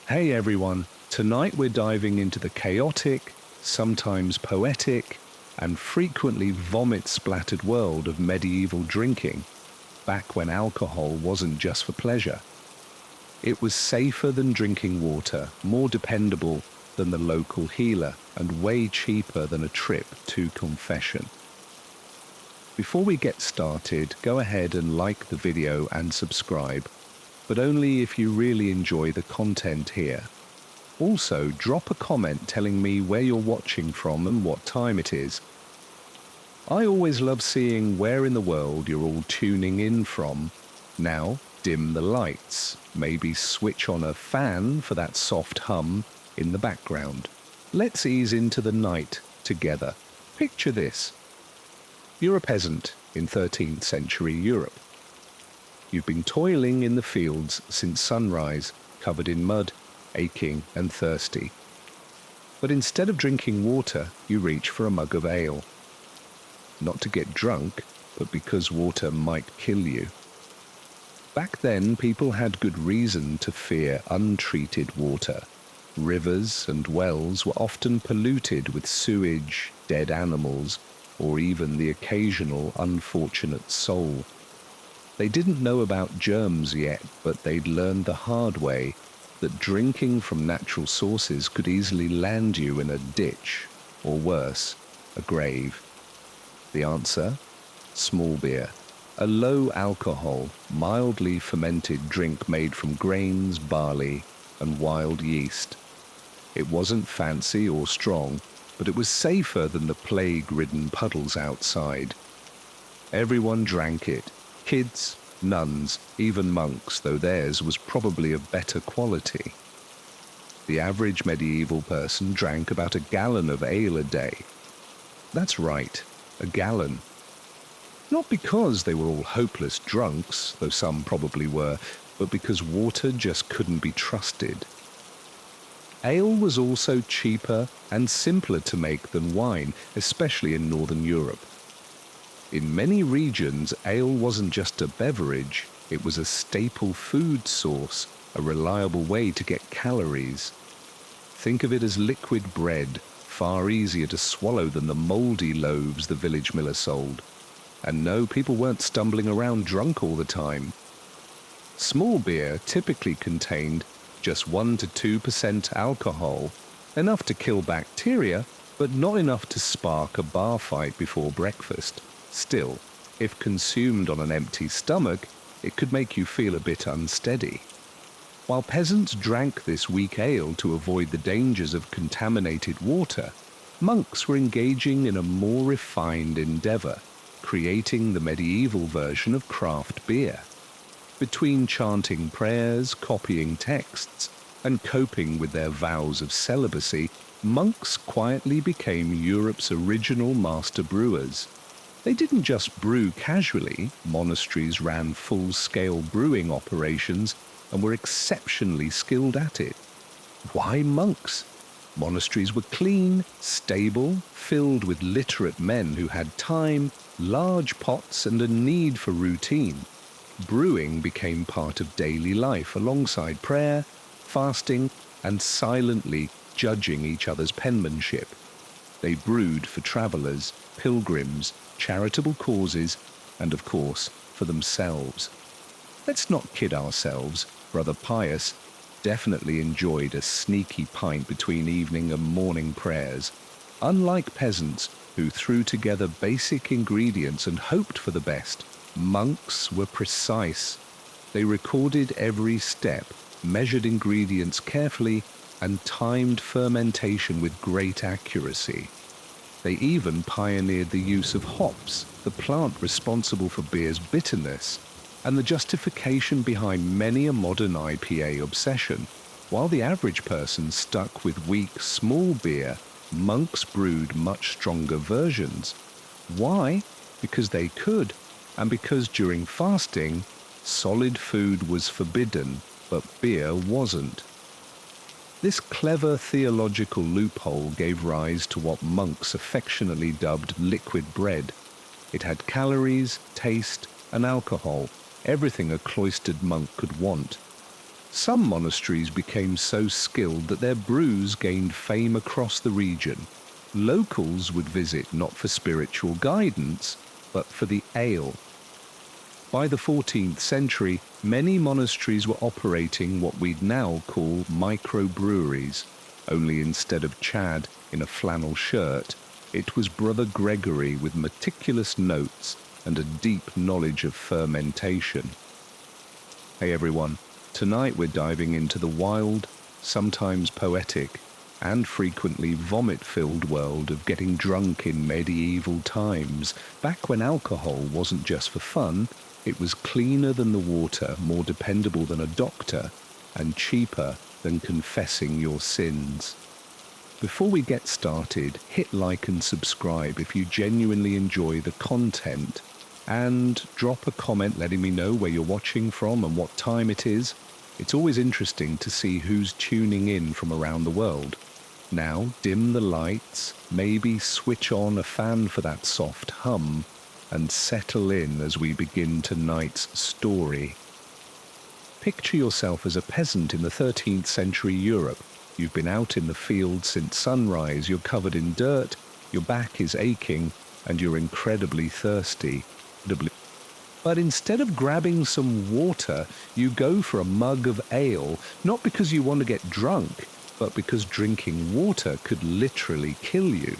Hey everyone, tonight we're diving into the chaotic, sometimes poetic, and frequently vomit-splattered world of medieval drinking, back when alcohol wasn't just for pleasure. It was safer than drinking water, more dependable than the local healer, and way cheaper than a trip to confession. Before we get started, go ahead and like the video and subscribe, but only if you really enjoy the content here. Also, drop a comment telling me where you're watching from and what time it is. I always love seeing where in the world you're all tuning in from. Now, dim the lights, maybe switch on a fan for that soft hum in the background. Let's ease into the night together. Picture this. You're a peasant in 13th century Europe. You've been toiling in the fields since sunrise, covered in mud, aching and thirsty. But instead of drinking water, you reach for a mug of ale. Not to get drunk, but because water might kill you. Back then, people had good reason to fear untreated water. Rivers and wells were often polluted with sewage, dead animals, or even the occasional unfortunate soul. They didn't know about germs yet, but they'd learned the hard way that drinking from natural sources could easily land you in a ditch, or worse, a grave. The answer? Small beer, a low-alcohol, mildly fermented drink made from grains, barley, and wild yeast. It wasn't fancy or strong, but it was safer than the plague-ridden puddles outside. Everyone drank it. Kids, nuns, even monks, though theirs was probably of better quality. The average medieval person drank about a gallon of ale a day. That's right, a gallon. Not because they were all hopeless drunks, though some probably were, but because water just couldn't be trusted. Ale was also cheaper and simpler to make than wine, especially in Northern Europe. In many regions, ale wasn't just a beverage, it was a staple food source, a reliable way to get calories. Think of it as liquid bread, far easier to swallow than the mouldy loaves the village miller sold. And no, people weren't stumbling around drunk all the time. Small beer typically contained just 1 to 2% alcohol, enough to kill bacteria, but not enough to spark a bar fight before breakfast. Still, if consumed on an empty stomach, it could make you feel a bit unsteady. While peasants drank this weak ale to avoid the dangers of contaminated water, monks were engaging in a more refined endeavor, creating the medieval version of craft beer. Between chanting prayers, copying texts, and coping with their vows of celibacy, monks quietly became Europe's original master brewers. They didn't just brew casually, monasteries ran full-scale brewing operations and were exceptionally skilled at it. Why monks? Monasteries were clean, stable, filled with literate men who had time, large pots, and a need for routine. Brewing became part of daily life alongside prayer, fasting, and silently judging each other's penmanship. They brewed for travelers, pilgrims, charitable causes, and of course, for themselves. Let's not kid ourselves, Brother Pius definitely enjoyed a sneaky pint between evening and morning prayers. Unlike peasants who threw together basic ingredients and hoped for the best, monks were precise. They recorded every step, measured ingredients carefully, and timed fermentation with great accuracy. They even pioneered the use of hops, the plant responsible for beer's bitterness, and the justification behind many a modern IPA obsession. While the average person stuck with weak, small beer, monks brewed much stronger versions. Why? Because they could, and because during fasting, solid food was forbidden, but beer wasn't. This clever theological loophole gave rise to what monks affectionately dubbed liquid bread. It had calories, taste, and alcohol, everything a cloistered monk could want. Some monasteries became so skilled that their brews gained fame across the region. Locals would visit not for spiritual guidance, but for the ale. By the 14th century, many monasteries were operating what we'd now call microbreweries, only instead of Chad in a flannel shirt, it was Brother Gregory with meticulous notes and a deep knowledge of fermentation. Hey everyone, tonight we're diving into the wild, sometimes poetic, and frequently vomit-filled world of getting drunk in medieval times, back when alcohol wasn't just for fun, it was cleaner than the water, more dependable than a doctor, and cheaper than confessing your sins. Before we get started, hit like and subscribe if you genuinely enjoy the content, and drop a comment letting me know where you're watching from and what time it is. It's always interesting to see who's tuning in from around the world. Now, dim the lights, maybe switch on a fan for that soft hum, and settle in as we begin tonight's story. Picture yourself as a peasant in the 13th century Europe. You've been out in the field since sunrise, you're covered in dirt, your back is aching, and you're incredibly thirsty. But instead of grabbing some water, you go for a mug of ale, not because you want to get drunk, but because drinking water could literally kill you.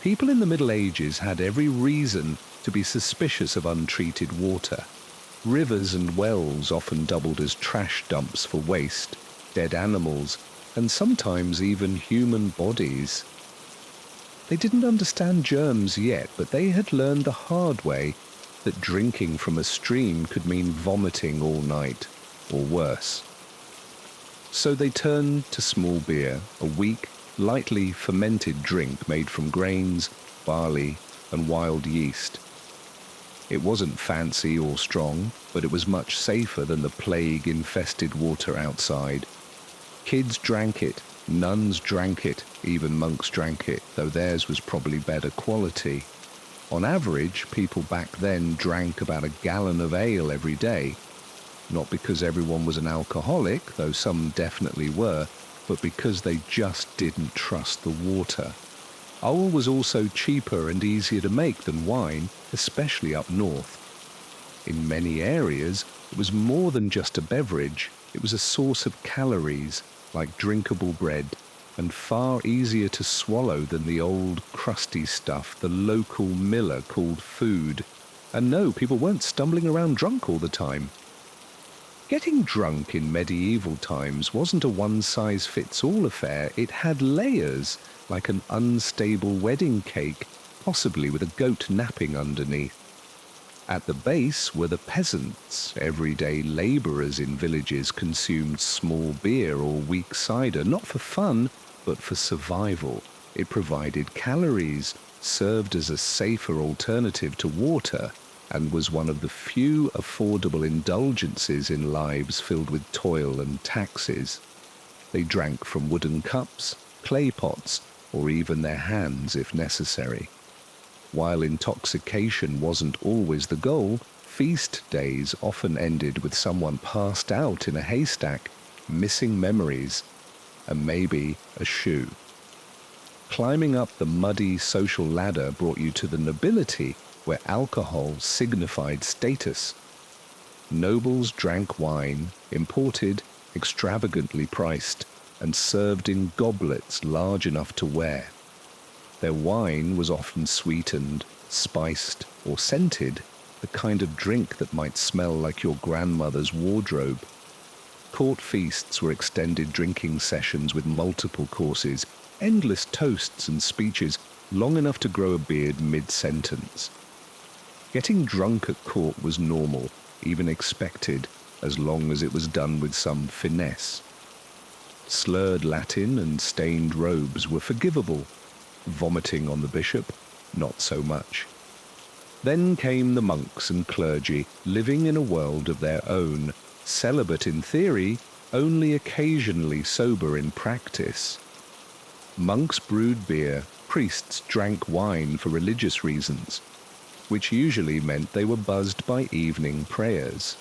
People in the Middle Ages had every reason to be suspicious of untreated water. Rivers and wells often doubled as trash dumps for waste, dead animals, and sometimes even human bodies. They didn't understand germs yet, but they had learned the hard way that drinking from a stream could mean vomiting all night, or worse. So they turned to small beer, a weak, lightly fermented drink made from grains, barley, and wild yeast. It wasn't fancy or strong, but it was much safer than the plague-infested water outside. Kids drank it, nuns drank it, even monks drank it, though theirs was probably better quality. On average, people back then drank about a gallon of ale every day, not because everyone was an alcoholic, though some definitely were, but because they just didn't trust the water. Ale was also cheaper and easier to make than wine, especially up north. In many areas, it was more than just a beverage, it was a source of calories, like drinkable bread, and far easier to swallow than the old, crusty stuff the local miller called food. And no, people weren't stumbling around drunk all the time. Getting drunk in medieval times wasn't a one-size-fits-all affair. It had layers, like an unstable wedding cake, possibly with a goat napping underneath. At the base were the peasants. Everyday labourers in villages consumed small beer or weak cider, not for fun, but for survival. It provided calories, served as a safer alternative to water, and was one of the few affordable indulgences in lives filled with toil and taxes. They drank from wooden cups, clay pots, or even their hands if necessary. While intoxication wasn't always the goal, feast days often ended with someone passed out in a haystack, missing memories, and maybe a shoe. Climbing up the muddy social ladder brought you to the nobility, where alcohol signified status. Nobles drank wine, imported, extravagantly priced, and served in goblets large enough to wear. Their wine was often sweetened, spiced, or scented, the kind of drink that might smell like your grandmother's wardrobe. Court feasts were extended drinking sessions with multiple courses, endless toasts and speeches, long enough to grow a beard mid-sentence. Getting drunk at court was normal, even expected, as long as it was done with some finesse. Slurred Latin and stained robes were forgivable. Vomiting on the bishop, not so much. Then came the monks and clergy, living in a world of their own, celibate in theory, only occasionally sober in practice. Monks brewed beer, priests drank wine for religious reasons, which usually meant they were buzzed by evening prayers.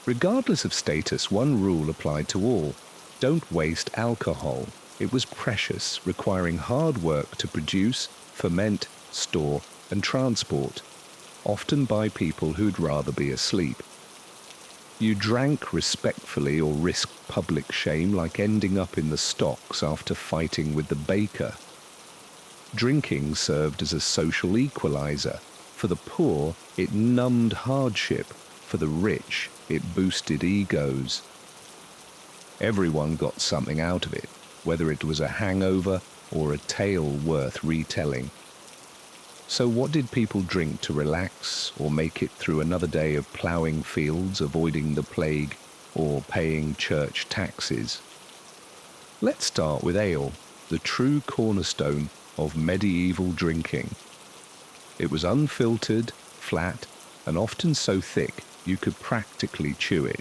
Regardless of status, one rule applied to all: don't waste alcohol. It was precious, requiring hard work to produce, ferment, store, and transport, often by people who'd rather be asleep. You drank respectfully or risked public shame, like ending up in the stocks after fighting with the baker. Drinking served as a social equalizer. For the poor, it numbed hardship. For the rich, it boosted egos. Everyone got something out of it, whether it was a hangover or a tale worth retelling. So what did people drink to relax or make it through another day of ploughing fields, avoiding the plague, or paying church taxes? Let's start with ale, the true cornerstone of medieval drinking. It was unfiltered, flat, and often so thick you could practically chew it.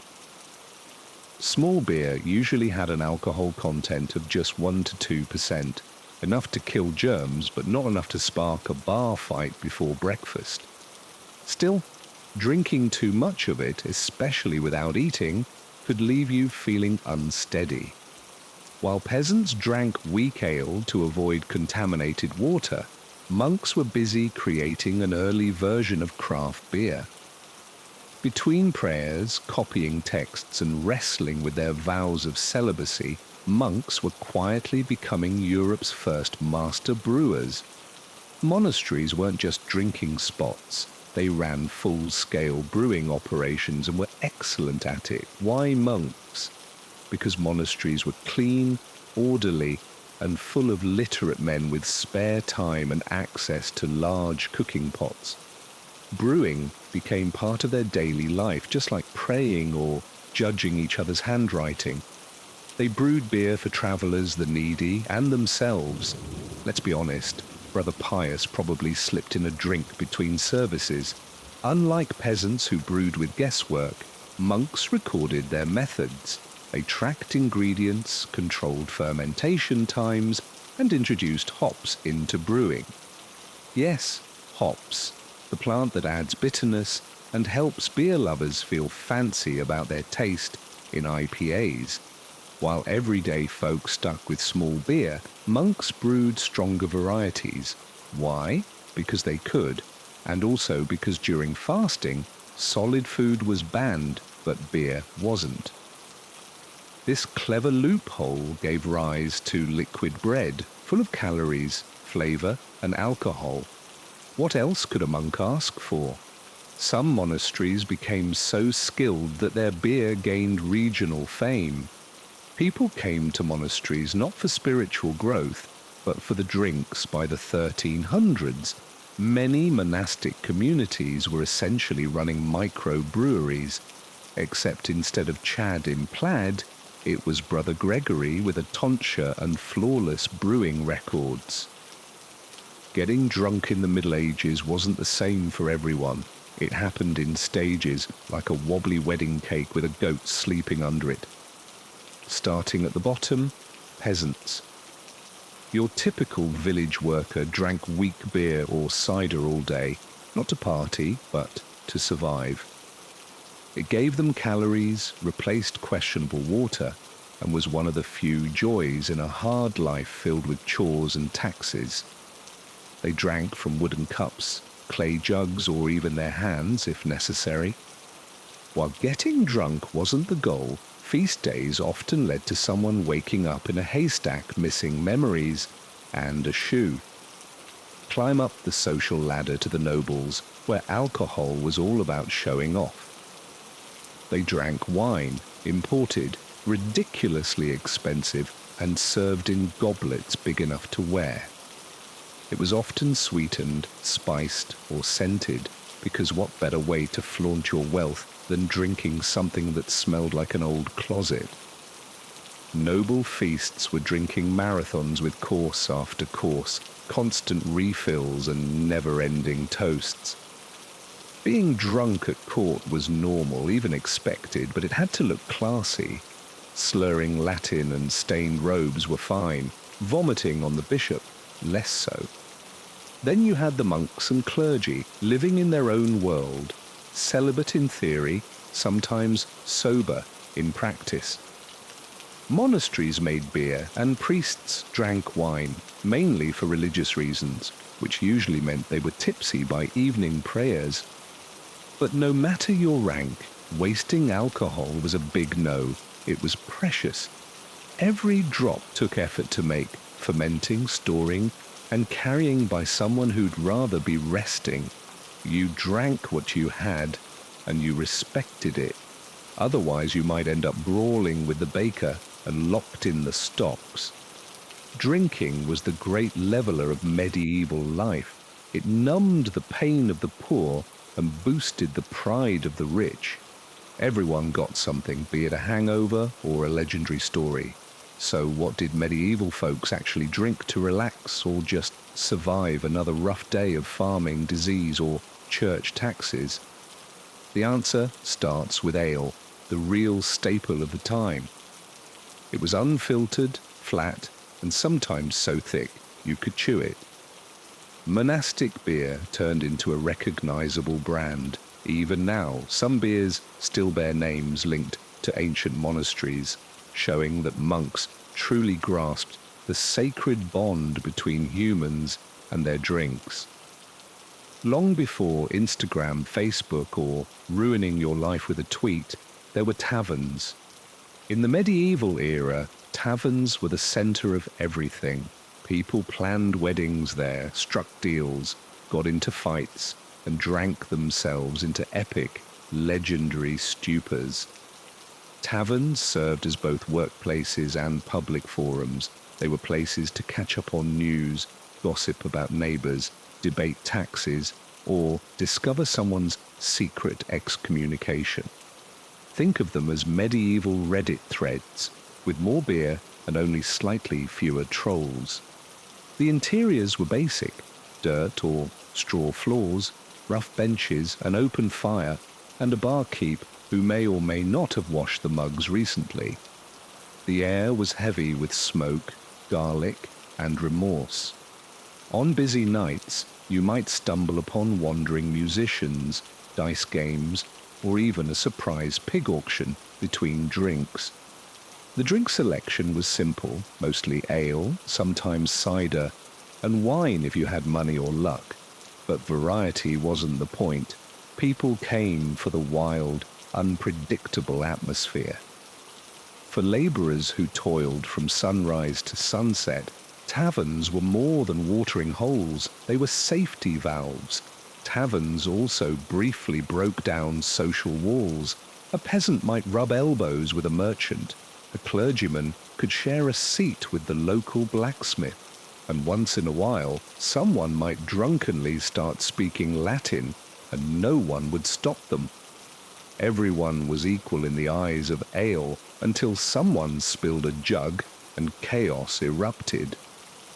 Small beer usually had an alcohol content of just 1 to 2%, enough to kill germs, but not enough to spark a bar fight before breakfast. Still, drinking too much of it, especially without eating, could leave you feeling unsteady. While peasants drank weak ale to avoid contaminated water, monks were busy creating an early version of craft beer. Between prayers, copying texts, and wrestling with their vows of celibacy, monks were quietly becoming Europe's first master brewers. Monasteries weren't just drinking spots. They ran full-scale brewing operations and were excellent at it. Why monks? Because monasteries were clean, orderly, and full of literate men with spare time and access to large cooking pots. Brewing became part of their daily life, just like praying or judging each other's handwriting. They brewed beer for travelers, the needy, and themselves. Let's be honest, Brother Pius probably slipped in a drink between services. Unlike peasants who brewed with guesswork, monks recorded their methods. They tracked ingredients, controlled fermentation times, and introduced hops into brewing. Yes, hops, the plant that adds bitterness and helps beer lovers feel fancy about their taste in IPAs. While everyday folk stuck with small beer, monks brewed stronger varieties. Why? Because they could, and also because during fasting, solid food was banned, but beer wasn't. This clever loophole gave rise to liquid bread, full of calories, flavor, and alcohol. What else could a monk ask for? Some monasteries became so skilled that their beer gained regional fame. People came to monasteries not for spiritual growth, but for the drinks. By the 1300s, many monastic communities were essentially running micro-breweries, except instead of Chad in plaid, it was Brother Gregory with a tonsure and flawless brewing records. Getting drunk in the Middle Ages wasn't the same for everyone. It happened in stages, like a wobbly wedding cake with a goat sleeping under it. Starting at the bottom, peasants. Your typical village worker drank weak beer or cider all day, not to party, but to survive. It gave them calories, replaced questionable water, and was one of the few joys in a hard life filled with chores and taxes. They drank from wooden cups, clay jugs, or even their hands if necessary. While getting drunk wasn't the goal, feast days often led to someone waking up in a haystack missing memories and a shoe. Climb up the social ladder to the nobles, where alcohol was all about showing off. They drank wine, imported, ridiculously expensive, and served in goblets big enough to wear. It was often sweetened, spiced, or scented, because what better way to flaunt your wealth than drinking something that smelled like an old closet? Noble feasts were drinking marathons with course after course, constant refills and never-ending toasts. Being drunk at court was normal, even expected, but it had to look classy. Slurring Latin and stained robes were fine, vomiting on the bishop, less so. Then you had the monks and clergy, living in their own world, celibate in theory, sometimes sober in practice. Monasteries made beer and priests drank wine, mainly for religious reasons, which usually meant they were tipsy by evening prayers. But no matter your rank, wasting alcohol was a big no. It was precious. Every drop took effort to make, fermenting, storing, and carrying by someone who'd rather be resting. You drank what you had, and you respected it. Otherwise, you might end up brawling with the baker and locked in the stocks. Drinking was the great leveler of medieval life. It numbed the pain of the poor and boosted the pride of the rich. Everyone got something, be it a hangover or a legendary story. So what did medieval folks actually drink to relax or just survive another rough day of farming, disease, or church taxes? The answer starts with ale, the real staple of the time. It was unfiltered, flat, and sometimes so thick you could chew it. Monastic beer turned into a recognizable brand. Even now, some beers still bear names linked to ancient monasteries, showing that monks truly grasped the sacred bond between humans and their drinks. Long before Instagram, Facebook, or ruining your life with a tweet, there were taverns. In the medieval era, taverns were the center of everything. People planned weddings there, struck deals, got into fights, and drank themselves into epic, legendary stupors. Taverns served as both workplaces and public forums. They were places to catch up on news, gossip about neighbors, debate taxes, or discover someone's secret excommunication. Think of them as medieval Reddit threads, with more beer and only slightly fewer trolls. The interiors were basic: dirt or straw floors, rough benches, an open fire, and a barkeep who may or may not have washed the mugs recently. The air was heavy with smoke, garlic, and remorse. On busy nights, you might stumble upon wandering musicians, dice games, or even a surprise pig auction between drinks. The drink selection was simple, mostly ale, sometimes cider, and wine if you had money or luck. But variety wasn't the point. People came for the wild, unpredictable atmosphere. For laborers who toiled from sunrise to sunset, taverns were more than watering holes, they were safety valves. Taverns also briefly broke down social walls. A peasant might rub elbows with a merchant. A clergyman could share a seat with the local blacksmith. And once in a while, someone might drunkenly start speaking Latin, and no one would stop them. Everyone was equal in the eyes of ale until someone spilled a jug and chaos erupted.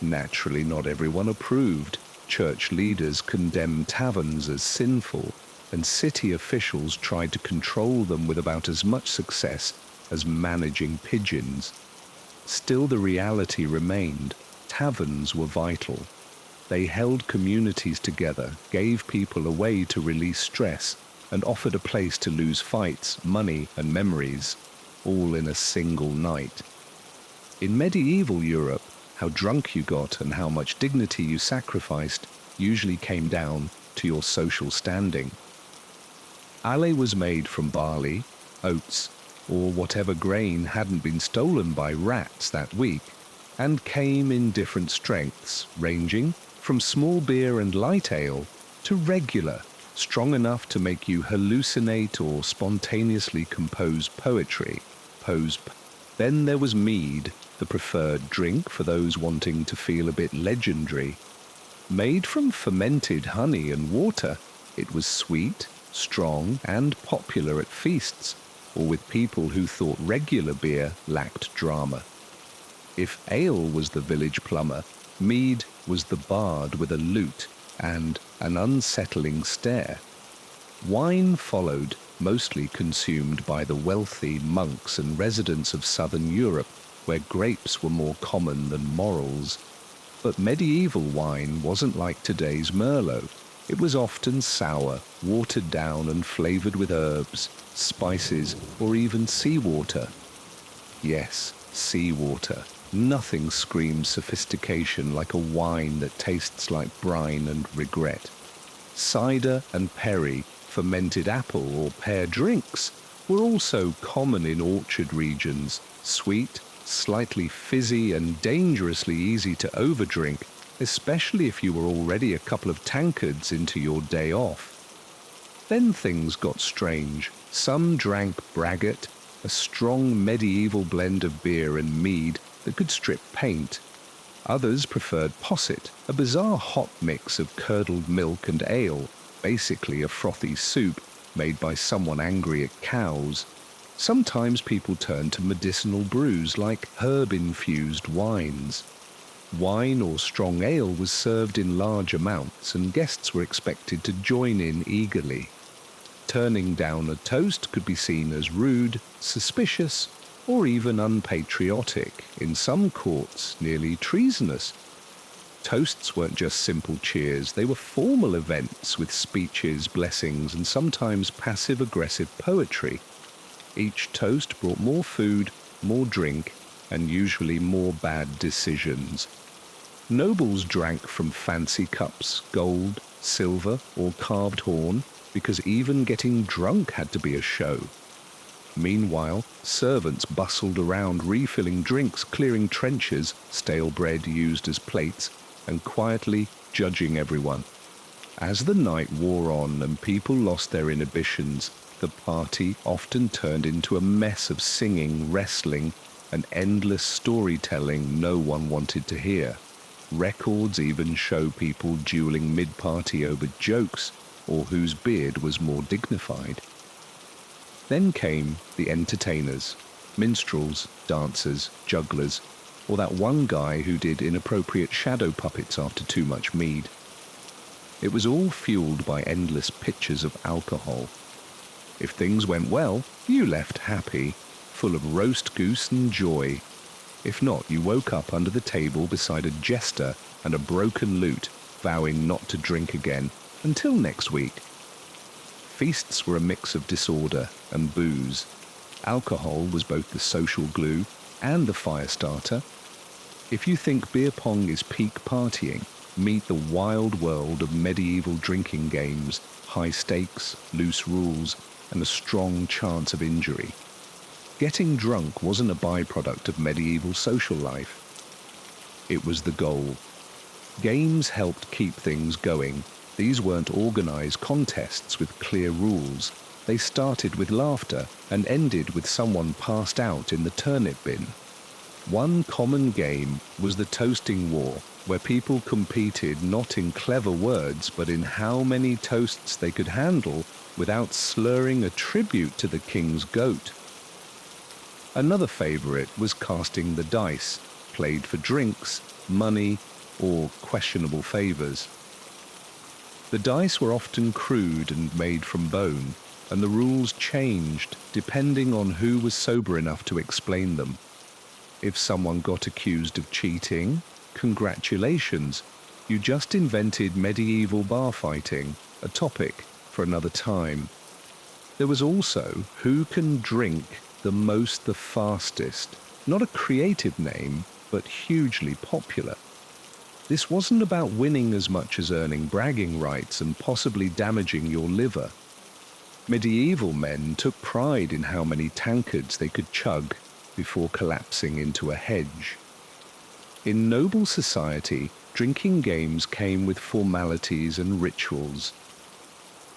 Naturally, not everyone approved. Church leaders condemned taverns as sinful, and city officials tried to control them with about as much success as managing pigeons. Still, the reality remained. Taverns were vital. They held communities together, gave people a way to release stress, and offered a place to lose fights, money, and memories, all in a single night. In medieval Europe, how drunk you got and how much dignity you sacrificed usually came down to your social standing. Ale was made from barley, oats, or whatever grain hadn't been stolen by rats that week, and came in different strengths, ranging from small beer and light ale to regular, strong enough to make you hallucinate or spontaneously compose poetry. Then there was mead, the preferred drink for those wanting to feel a bit legendary. Made from fermented honey and water, it was sweet, strong, and popular at feasts, or with people who thought regular beer lacked drama. If ale was the village plumber, mead was the bard with a lute and an unsettling stare. Wine followed, mostly consumed by the wealthy monks and residents of southern Europe, where grapes were more common than morels. But medieval wine wasn't like today's Merlot. It was often sour, watered down and flavored with herbs, spices, or even seawater. Yes, seawater. Nothing screams sophistication like a wine that tastes like brine and regret. Cider and perry, fermented apple or pear drinks, were also common in orchard regions, sweet, slightly fizzy and dangerously easy to overdrink, especially if you were already a couple of tankards into your day off. Then things got strange. Some drank braggot, a strong medieval blend of beer and mead that could strip paint. Others preferred posset, a bizarre hot mix of curdled milk and ale, basically a frothy soup made by someone angry at cows. Sometimes people turned to medicinal brews like herb-infused wines. Wine or strong ale was served in large amounts and guests were expected to join in eagerly. Turning down a toast could be seen as rude, suspicious, or even unpatriotic, in some courts nearly treasonous. Toasts weren't just simple cheers, they were formal events with speeches, blessings, and sometimes passive-aggressive poetry. Each toast brought more food, more drink, and usually more bad decisions. Nobles drank from fancy cups, gold, silver, or carved horn, because even getting drunk had to be a show. Meanwhile, servants bustled around refilling drinks, clearing trenchers, stale bread used as plates, and quietly judging everyone. As the night wore on and people lost their inhibitions, the party often turned into a mess of singing, wrestling, and endless storytelling no one wanted to hear. Records even show people dueling mid-party over jokes or whose beard was more dignified. Then came the entertainers, minstrels, dancers, jugglers, or that one guy who did inappropriate shadow puppets after too much mead. It was all fueled by endless pitchers of alcohol. If things went well, you left happy, full of roast goose and joy. If not, you woke up under the table beside a jester and a broken lute, vowing not to drink again until next week. Feasts were a mix of disorder and booze. Alcohol was both the social glue and the fire starter. If you think beer pong is peak partying, meet the wild world of medieval drinking games, high stakes, loose rules, and a strong chance of injury. Getting drunk wasn't a byproduct of medieval social life. It was the goal. Games helped keep things going. These weren't organized contests with clear rules. They started with laughter and ended with someone passed out in the turnip bin. One common game was the toasting war, where people competed not in clever words but in how many toasts they could handle without slurring a tribute to the king's goat. Another favorite was casting the dice, played for drinks, money, or questionable favors. The dice were often crude and made from bone, and the rules changed depending on who was sober enough to explain them. If someone got accused of cheating, congratulations, you just invented medieval bar fighting, a topic for another time. There was also who can drink the most the fastest, not a creative name, but hugely popular. This wasn't about winning as much as earning bragging rights and possibly damaging your liver. Medieval men took pride in how many tankards they could chug before collapsing into a hedge. In noble society, drinking games came with formalities and rituals.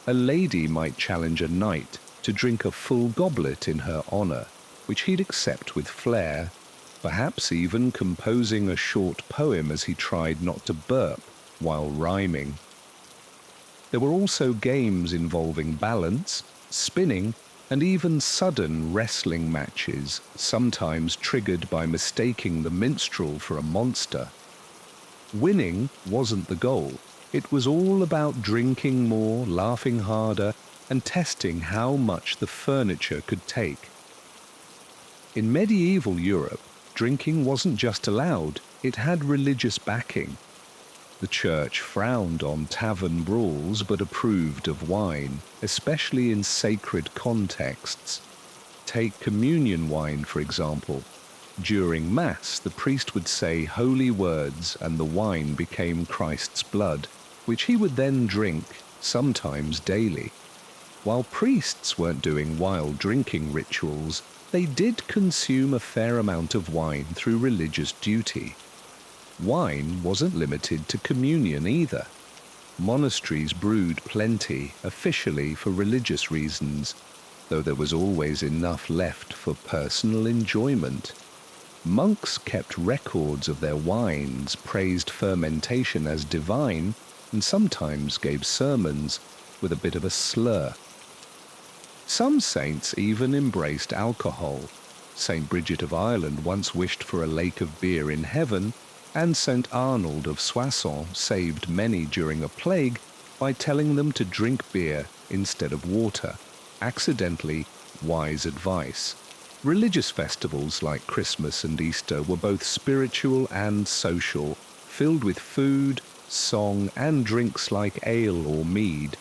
A lady might challenge a knight to drink a full goblet in her honor, which he'd accept with flair, perhaps even composing a short poem as he tried not to burp while rhyming. There were also games involving balance, spinning, and even sudden wrestling matches, sometimes triggered by mistaking the minstrel for a monster. Winning wasn't the goal. It was all about drinking more, laughing harder, and testing how much the furniture could take. In medieval Europe, drinking wasn't just allowed, it had religious backing. The church frowned on tavern brawls but approved of wine, especially in sacred contexts. Take communion wine, for example. During Mass, the priest would say holy words and the wine became Christ's blood, which he would then drink, sometimes daily. While priests weren't doing wild drinking rituals, they did consume a fair amount of wine through religious duty. Wine wasn't limited to communion either. Monasteries brewed plenty, officially for religious reasons, though there was always enough left for personal enjoyment. Monks kept records of their wines, praised fermentation as divine, and sometimes gave sermons with a bit of a slur. Some saints even embraced alcohol. St. Bridget of Ireland once wished for a lake of beer in heaven, and St. Arnold of Soissons saved many during a plague by telling them to drink beer instead of water. Accidentally wise advice. Religious festivals like Christmas and Easter were both spiritual and social, filled with food, song, and drinks like ale or mead.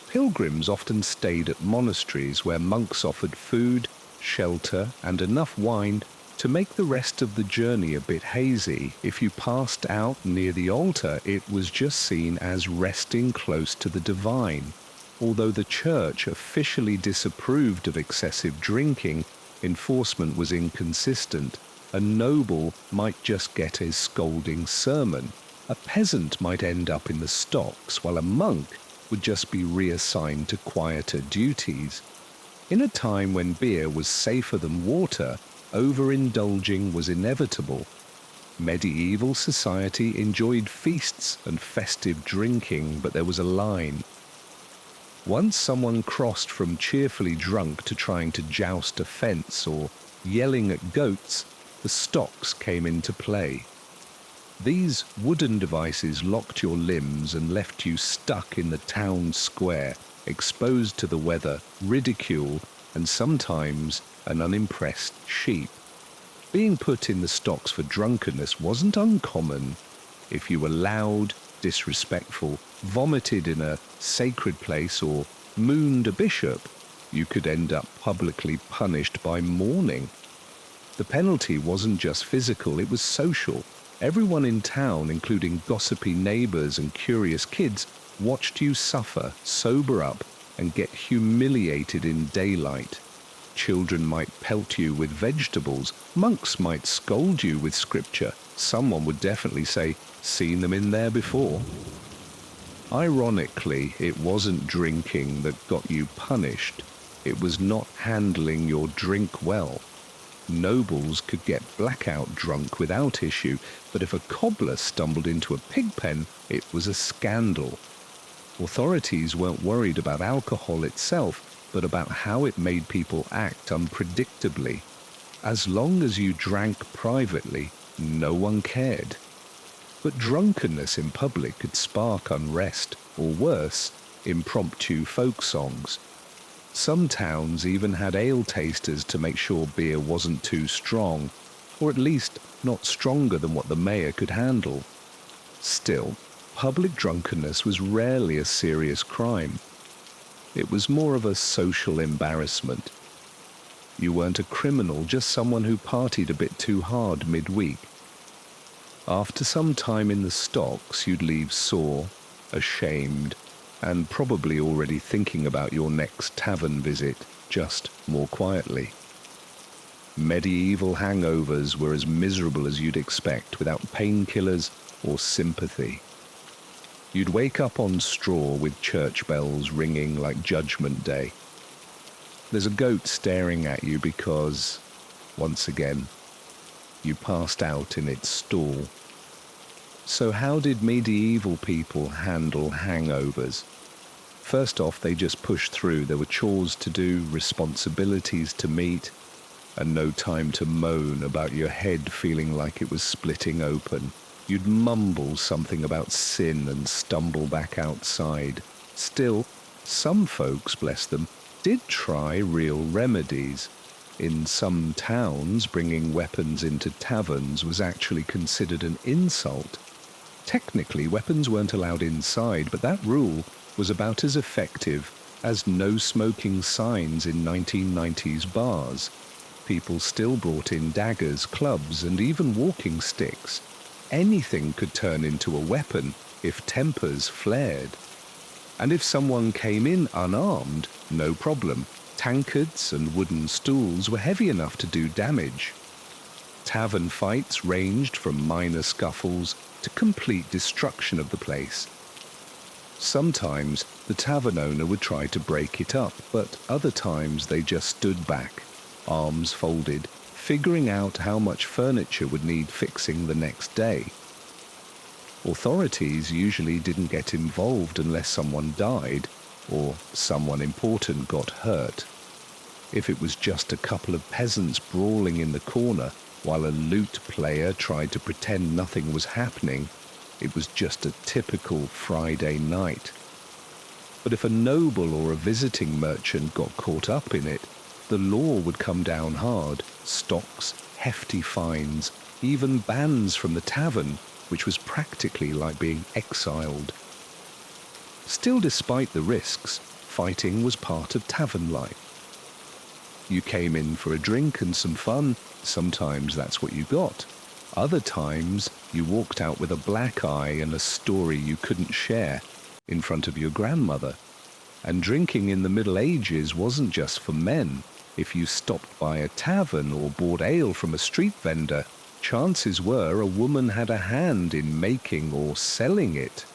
Pilgrims often stayed at monasteries where monks offered food, shelter, and enough wine to make the rest of the journey a bit hazy. If you passed out near the altar, it was just seen as resting close to the divine. Although the church officially disapproved of excessive drinking, enforcement was inconsistent. A noble might just get his scolding sermon. A peasant might end up in the stocks, while a monk would just be reassigned to quieter duties. In a time when beer was safer than water, overindulging was inevitable. Medieval society enjoyed feasts and festive drinking, but there was a line. Once someone crossed from cheerfully drunk to trying to joust a fence or yelling at goats, the stocks came into play. These wooden devices locked your limbs and left you stuck in the town square, exposed to the weather, ridicule, and sometimes an unimpressed sheep. Being put in the stocks for drunkenness wasn't uncommon. If you were loud, disrespectful, vomited in a sacred place, or mooned a bishop, you could end up publicly punished by mourning. The penalty wasn't just physical, it was social. Everyone in town, including gossipy neighbors and curious kids, watched you suffer, sober up, and get humiliated in daylight. Children might pelt you with vegetables. Monks might scold you with scripture. Someone would definitely say, "Seen them in there before." Ironically, it wasn't drinking that got you punished. It was not handling your drink well. Nobles could get blackout drunk without issue, but if a cobbler stumbled into a pig pen, it was a scandal. Authorities weren't worried about alcohol itself, but about how it made people act unpredictably. As long as you drank privately, no one cared. But drunkenness in public could spark unrest, or worse, impromptu folk songs. Some towns even had ale tasters to make sure beer wasn't too strong, or at least not stronger than what the mayor could handle. Still, public drunkenness was rarely a serious crime. It was more of a social embarrassment. You weren't a criminal, just someone who partied a bit too hard midweek. After some time in the stocks, you'd leave sore, ashamed, and probably already thinking about your next tavern visit, just more quietly. Medieval hangovers were as miserable as you'd expect, without painkillers or sympathy. You'd wake up on straw with church bells ringing like Judgment Day. There's a goat staring at you because, once again, you passed out in its stall. So how did medieval people handle hangovers? First off, they just pushed through. There were chores to do, responsibilities to meet, and no time to moan about your head feeling like it was splitting open. You'd mumble something about sin and stumble back outside. Still, some folks, bless them, did try real remedies. In some towns, bringing weapons into taverns was actually considered an insult. Technically, weapons weren't allowed inside, but that rule was about as effective as no smoking signs in 1990s bars. People still brought in daggers, clubs, and even walking sticks. Anything could turn into a weapon if tempers flared. And if someone came in unarmed, no problem. Tankards and wooden stools were heavy enough to do damage. Tavern fights ranged from minor scuffles to complete destruction of the place. Sometimes the tavern owner would try to break it up, but other times they just stood back, arms folded, figuring out how much furniture would need fixing the next day. Authorities usually didn't get involved unless someone died or someone important got hurt. If it was just a couple of peasants brawling in the corner while a lute player tried to pretend nothing was happening, it was just a typical Friday night. But if a noble or a visiting merchant got caught up in it, the law would come down hard. Stocks, hefty fines, even bans from the tavern, which was practically like being exiled. Still, despite the risks, fighting was part of tavern life. You came in for a drink and some fun. Sometimes that's what you got. Other times, you walked out with a black eye and a story you couldn't share in front of your grandmother. And drinking in the Middle Ages wasn't just for men. If you stopped by a tavern or bought ale from a street vendor, chances were a woman had a hand in making or selling it.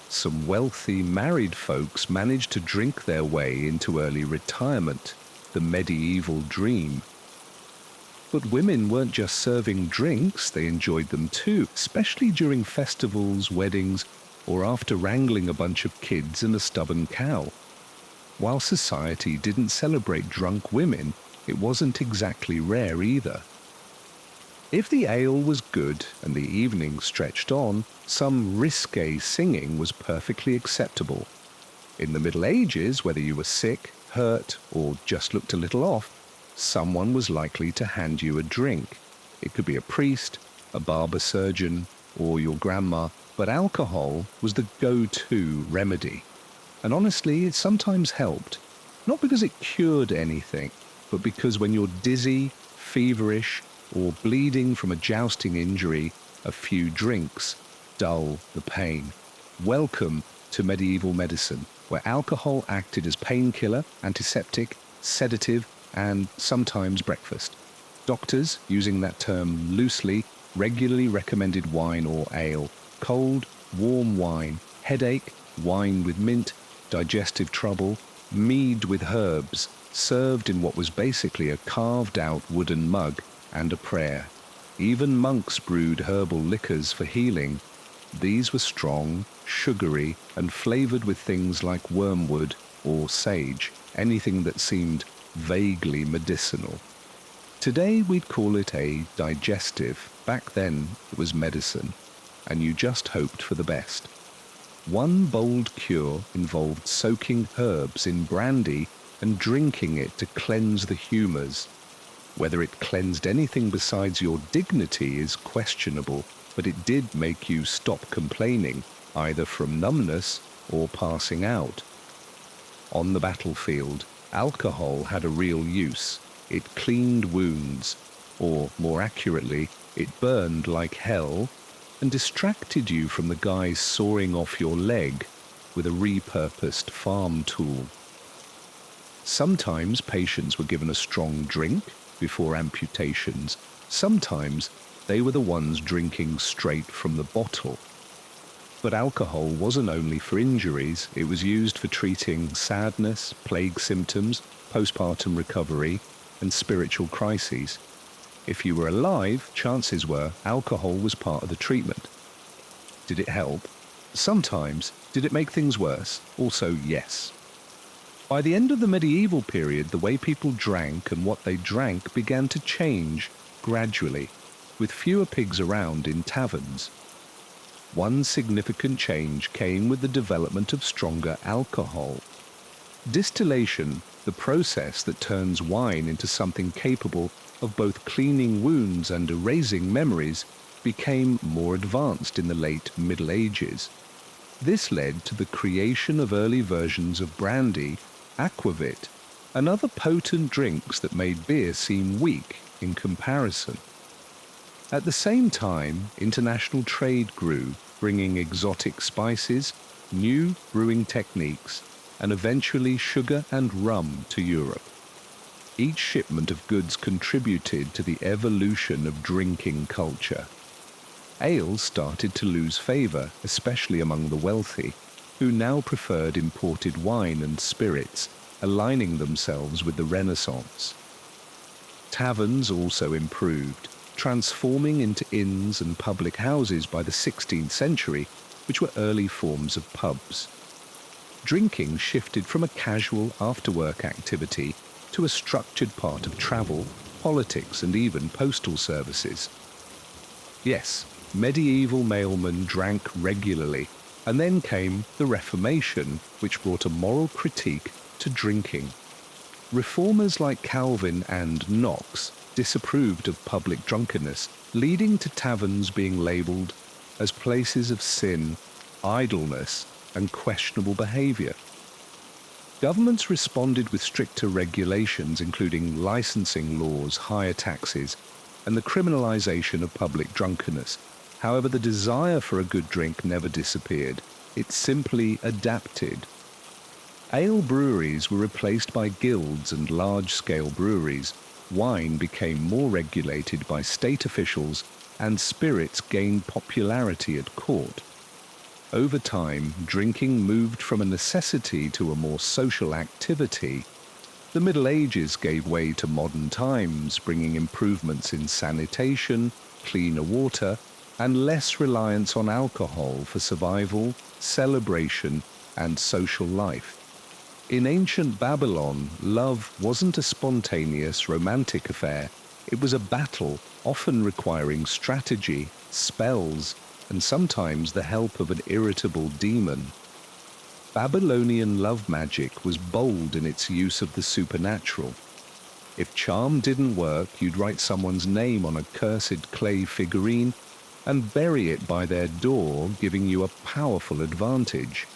Some wealthy married folks managed to drink their way into early retirement, the medieval dream. But women weren't just serving drinks, they enjoyed them too, especially during festivals, weddings, or after wrangling a bunch of kids and a stubborn cow. While society didn't celebrate drunk women, it wasn't exactly rare either. If the ale was good and the evening stretched on, some risque singing was perfectly acceptable. In the Middle Ages, whether you were sick, hurt, or just looked a little off, someone was likely to hand you a drink. It could be a priest, a barber surgeon, or your grandma, but alcohol was the go-to remedy. And honestly, it sometimes helped. Not because it cured anything, but because when you're dizzy, feverish, or bleeding from a jousting injury, a few drinks dull the pain. Welcome to medieval medicine, where alcohol acted as painkiller, antiseptic, sedative, and sometimes breakfast. Doctors, using that term loosely, regularly recommended wine or ale. Cold, warm wine, headache, wine with mint, digestive trouble, mead with herbs, served in what was basically a carved-out wooden mug, and a prayer. Even monks brewed herbal liquors for healing. These were strong, sugary, and flavored with things like wormwood or sage, anything that seemed vaguely medicinal. Today we'd call it a digestive. Back then it was medicine, and you just hoped for the best. One bold cure involved soaking herbs in brandy and drinking it to cleanse the humours. Whether it cleansed anything besides your dignity is questionable, but it did make you stop complaining, either from numbness or passing out. On the battlefield, alcohol had a real use. It cleaned wounds, or more accurately, it burned like hell and distracted you from the guys sawing off your leg with a repurposed farm tool. Sometimes patients were given a strong drink before amputations. Sometimes they were the ones drinking straight from the bottle. But alcohol wasn't only for injuries, it was used for treating sadness, plague symptoms, postpartum recovery, and spiritual crises. If you were alive, chances were alcohol was part of the treatment. Did it help? Sometimes. Did it make things worse? Also, yes. By the end of the medieval period, the way people drank and what they drank began to change gradually, with fewer pigs around in taverns. One significant change came with the development of stronger alcohol. Distillation, the process that turns wine into something capable of both cleaning wounds and erasing memories, became more advanced in the late Middle Ages. This led to the creation of early versions of brandy, aquavit, and other potent drinks that made beer seem weak in comparison. At the same time, international trade grew, bringing exotic spices, new brewing techniques, and eventually sugar and rum to Europe. Each shipment of goods contributed to the evolution of drinking culture. Ale started to lose favour, especially among the wealthy, who now preferred imported wine and spirits, aligning themselves with the Renaissance. Taverns also improved, transforming into inns and public houses by the 16th century, which were early forms of pubs. Drinking shifted from a casual after-work activity to a structured part of travel, politics, and even postal services. Yes, medieval mailmen drank regularly, and then came the Reformation, which brought a moral critique to drinking. Reformers like Calvin and Knox disapproved of public drunkenness, leading to taverns being labelled as places of sin, idleness, and questionable behaviour. Governments responded with stricter regulations, including licensing laws, higher taxes, and the criminalisation of public drunkenness. However, the desire for a good drink never disappeared. It simply adapted. Ale breweries were replaced by guilds and large-scale breweries. Wine became more regulated by state officials, and spirits gained popularity at court. Over time, drinking moved from a necessity to a more social activity. The Middle Ages gave way to modern times, bringing improvements in sanitation, cleaner water, and less reliance on alcohol for survival, celebration, and social life. In ancient Babylon, love wasn't a spontaneous romantic affair. It was a battle, often requiring strategy, spells, and sometimes the help of an irritable demon. Babylonian love magic was bold in its use of the supernatural. If charm didn't work, you'd write someone's name on a cursed clay figurine and bury it by their door, giving you a powerful advantage.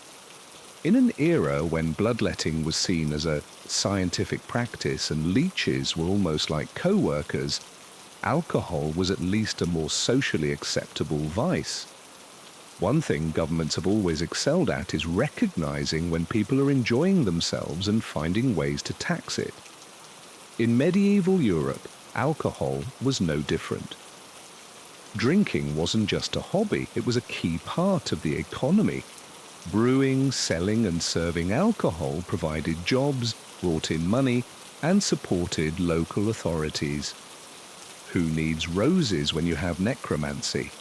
In an era when bloodletting was seen as a scientific practice and leeches were almost like co-workers, alcohol was at least a more socially acceptable vice. One thing governments have always excelled at is recognizing when people are enjoying themselves and finding ways to tax it. In medieval Europe, alcohol was no different. Drinking wasn't just a hobby, it was a key part of the economy. Brewing, selling, and serving alcohol provided jobs, brought in money, and supported local authorities. Who needs roses when you have necromancy?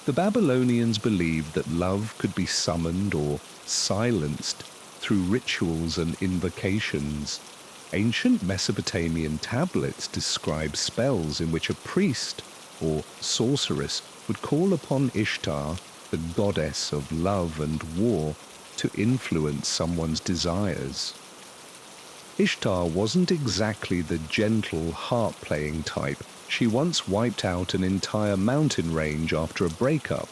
The Babylonians believed that love could be summoned or silenced through rituals and invocations. Ancient Mesopotamian tablets describe spells in which a priest or sorceress would call upon Ishtar, the goddess of love and war, to influence someone's desires. Ishtar wasn't exactly the gentle, harp-playing type. She once wiped out an entire mountain range after a breakup.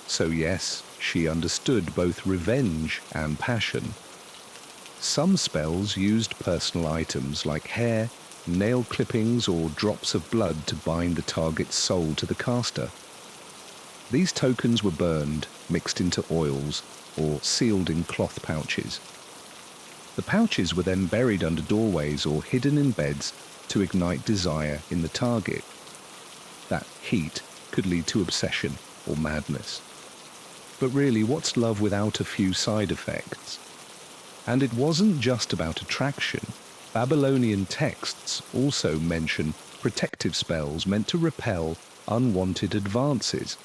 So yes, she understood both revenge and passion. Some spells used personal items like hair, nail clippings, or drops of blood to bind the target's soul to the caster. These tokens were burned, mixed into oils, or sealed in cloth pouches. The pouches were then buried under doorways or hidden in beds to ignite desire in the target. That heat could lead to obsession or madness. But really, what's love without a few side effects? And it wasn't just about attraction. Babylonian texts also mention protective spells meant to repel unwanted advances.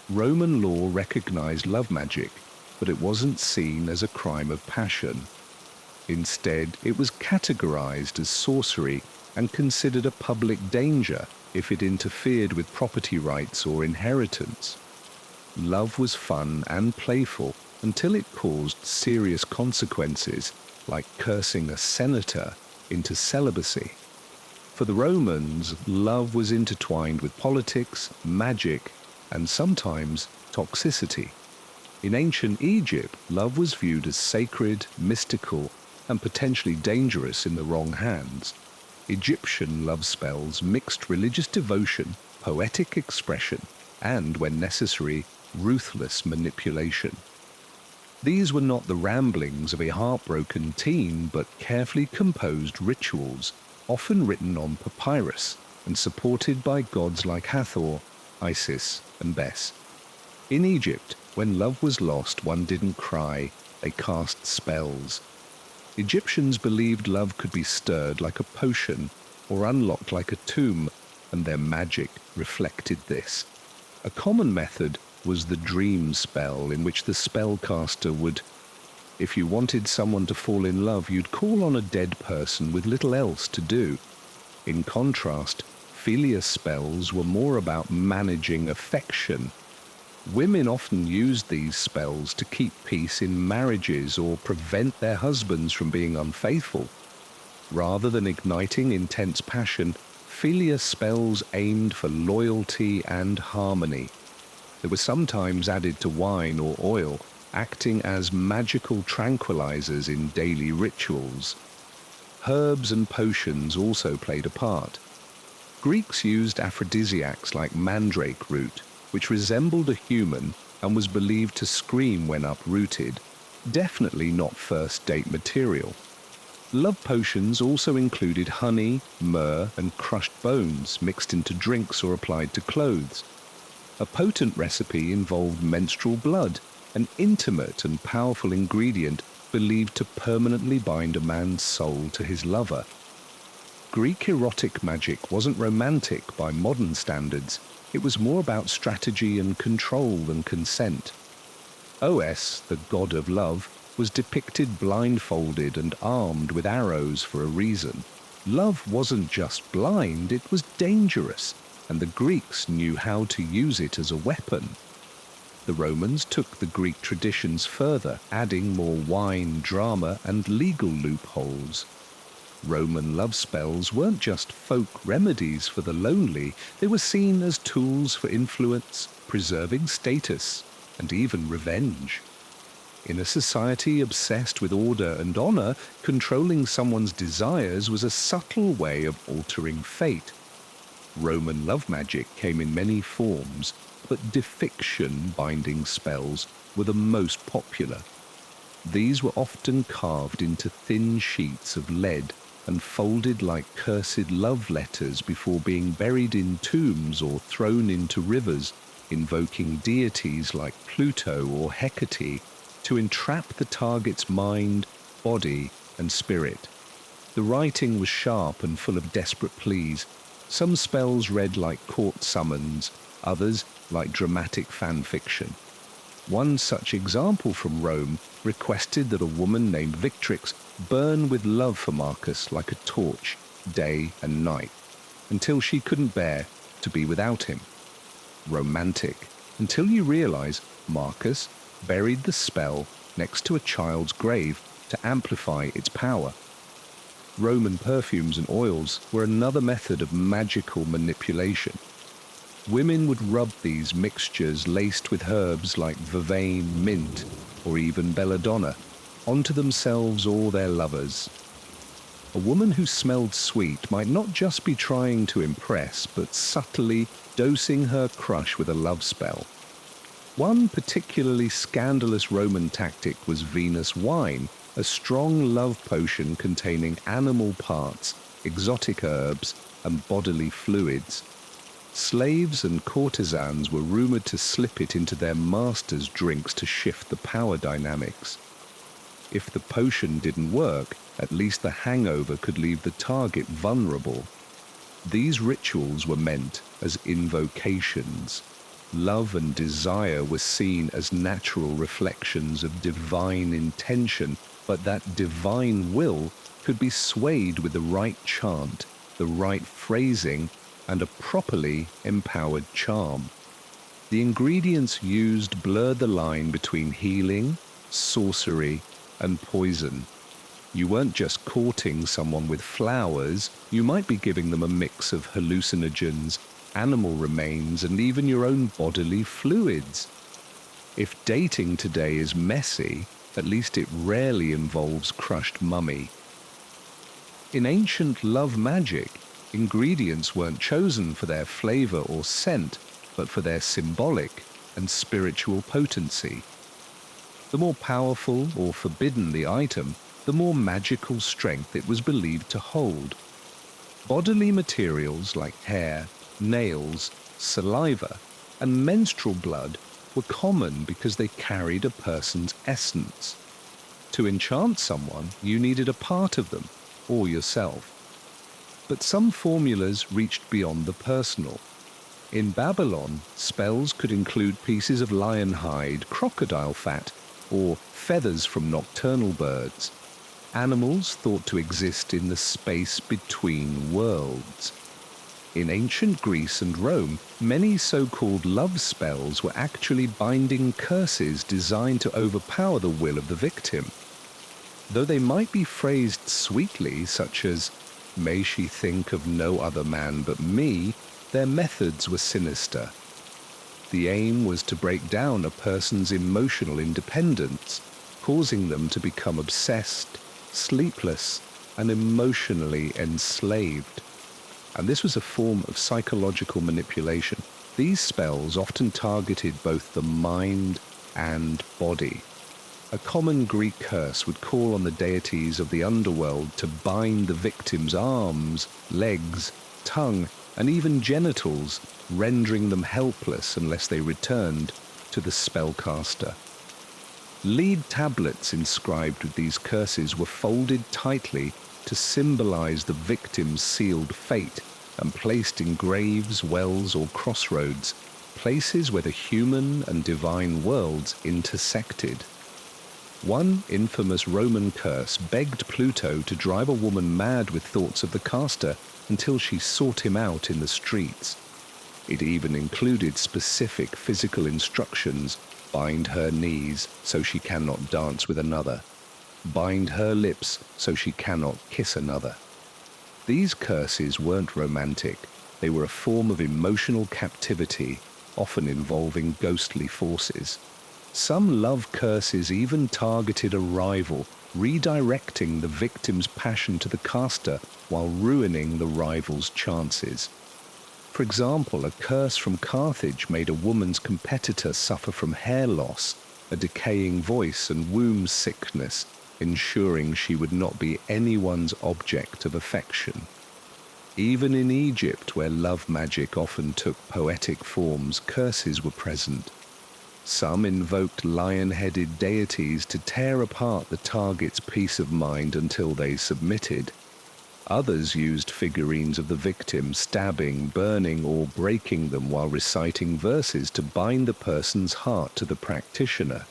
Roman law recognized love magic, but it wasn't seen as a crime of passion. Instead, it was categorized as sorcery and considered a public danger if it interfered with property rights or inheritance. Love was fun and playful until it caused serious consequences, like cursing a senator into celibacy. For the Romans, love was intertwined with politics, magic, and sometimes toxicity. In ancient Egypt, love was viewed as sacred, mystical, and potentially dangerous in the wrong hands. Egyptian love spells mixed religious devotion, poetic expression, and, when necessary, ruthless manipulation. These were not the ramblings of a heartbroken teen, but carefully composed rituals, often written on papyrus and supported by gods like Hathor, Isis, and Bes. In Egypt, when love was lost, one didn't cry, they cast spells. Egyptians believed love could be stirred like a potion or unlocked like a tomb, and their magic reflected this. A common method was the dream spell, in which the spellcaster would, if you wanted someone to fall in love, you'd call on a dead person with little else to do. In contrast, philia spells were more about managing affection. Women often used these spells to keep peace in marriages or prevent their husbands from being unfaithful. Rather than igniting intense passion, philia spells aimed for loyalty and harmony. They were sometimes added to wine or oil, acting as magical tranquilizers in daily rituals. Herbs and potions also played a part. Greeks used aphrodisiacs like mandrake root, which resembled a human and was believed to scream when uprooted, definitely not first-date material. Love potions also included honey, myrrh, and crushed bones mixed into drinks or applied to clothes. A potent recipe involved menstrual blood, an intimate and powerful ingredient believed to permanently bind a man's soul to his lover. Greek erotic magic wasn't romantic by modern standards. It was more about strategy and control than consent. Os, the god of love, was depicted blindfolded and armed with arrows for a reason. Love wasn't just blind, it was dangerous, and the Greeks knew how to use it as a weapon. The Romans took the Greek traditions further, adding more wine, drama, and legal loopholes. Roman love spells weren't just folk remedies for the lonely, they were seen as tools for influence, preserving status, and even revenge. In a society obsessed with order and honor, controlling someone's desires was a subtle way of altering fate. Roman love magic came in many forms, but defiction binding spells were the most popular. These were often carved into thin sheets of lead and folded like cursed love letters before being buried in tombs or thrown into rivers, invoking deities like Pluto or Hecate to entrap the target's mind, body, and spirit. The writing was sharp and full of desperate pleas. Some spells read like court summons, others like dramatic fan fiction. One such example from Rome requested that a woman named Victrix burn with love for Marcus like a torch, day and night, until she couldn't bear to be without him. Romantic, until you realize Marcus buried the spell next to a child's grave to amplify its power. Roman perfumes and oils were another method of magical manipulation. Women would rub these mixtures laced with herbs like vervain, mint, or even belladonna onto themselves or their lovers. A woman who smelled sweet might not just be trying to impress, but subtly dosing her crush with a love spell. One particularly scandalous Roman tactic was Venus wine, a strong love potion containing animal parts, exotic herbs, and bodily fluids. Slaves and courtesans were rumored to slip it into their masters' drinks to shift the power dynamics. If the potion didn't work, at least the hangover could leave the target vulnerable. These rituals were meant as invocations. Love and desire were seen as natural reflections of divine intention, but that divine will could be swayed with the right chant, the right phrasing, and a properly empowered charm. The ingredients used blurred the line between healing, sorcery, and poison. You weren't just courting someone with flowers, you might be giving them a mix of hallucinogens, animal remains, and even your own bodily fluids. If dating today is messy, at least it rarely involves crushed mummy. In ancient love magic, ingredients weren't chosen for their flavor or scent, but for their symbolic and spiritual potency. The more powerful or forbidden the item, the more magical strength it was believed to hold. Bodily materials like hair, nails, saliva, and menstrual blood were common because they carried a person's essence. To enchant someone, you needed a part of them, or yourself. But some formulas reached beyond the personal. In Babylon, spells could include pieces of lion hide, crocodile fat, or feathers from nocturnal birds, animals thought to exist in the space between worlds. In ancient Greece and Rome, many so-called love spells were actually binding curses designed to overpower the will of the victim. Though they might be phrased sweetly, such as, "May she think of no other man but me," their methods were sinister. The aim was to break down a person's emotional independence, causing them to become obsessed, sleepless, and emotionally enslaved. And this was a form of psychological manipulation. These spells often targeted both the mind and body. A common Greek curse would call on the deities of the underworld to bind the victim's arms, legs, tongue, and even genitals, rendering them helpless unless they returned to the spellcaster. Lead tablets inscribed with these curses were folded tightly to symbolize the victim's sealed fate and placed in graves, wells, or crossroads, places where the human and divine worlds intersected. One infamous Roman curse begged Pluto to drive a woman mad with thoughts of the caster until she sought him out in the streets. It even included specific physical instructions: bind her knees so she cannot dance with another, bind her lips so she cannot kiss another. These curses weren't romantic, they were a form of emotional captivity, often involving ghostly forces. Some love curses even targeted a rival, redirecting the victim's passion to the caster while ruining the rival's chances. For example, a curse from Carthage made a woman's competitor suffer from hair loss, a decaying voice, and womb sickness, ensuring she would not be anyone's object of affection. Even in Egypt, where love magic often took poetic forms, curses were present. Some invoked lion-headed deities to tear apart the target's peace of mind until they submitted. Others used figurines of the victim, stabbing, burning, or breaking them while reciting verses to bind the person's heart to the practitioner.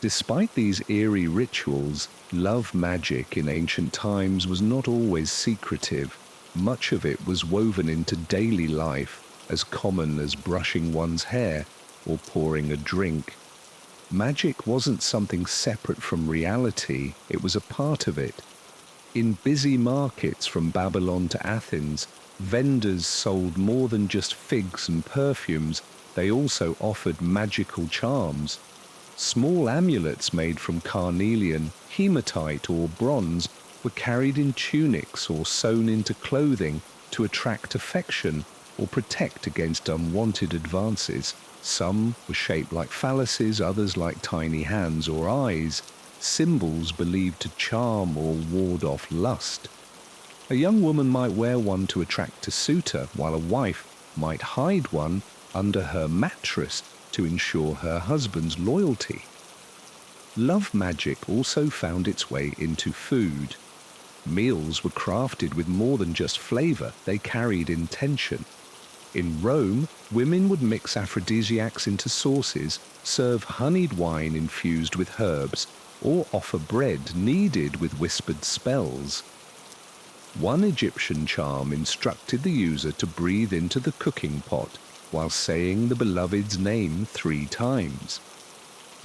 Despite these eerie rituals, love magic in ancient times was not always secretive. Much of it was woven into daily life, as common as brushing one's hair or pouring a drink. Magic wasn't something separate from reality, it was a part of it. In busy markets from Babylon to Athens, vendors sold more than just figs and perfumes, they also offered magical charms. Small amulets made from carnelian, hematite, or bronze were carried in tunics or sewn into clothing to attract affection or protect against unwanted advances. Some were shaped like phalluses, others like tiny hands or eyes, symbols believed to charm or ward off lust. A young woman might wear one to attract a suitor, while a wife might hide one under her mattress to ensure her husband's loyalty. Love magic also found its way into food. Meals were crafted with more than just flavor, they carried intention. In Rome, women would mix aphrodisiacs into sauces, serve honeyed wine infused with herbs, or offer bread kneaded with whispered spells. One Egyptian charm instructed the user to breathe into the cooking pot while saying the beloved's name 3 times.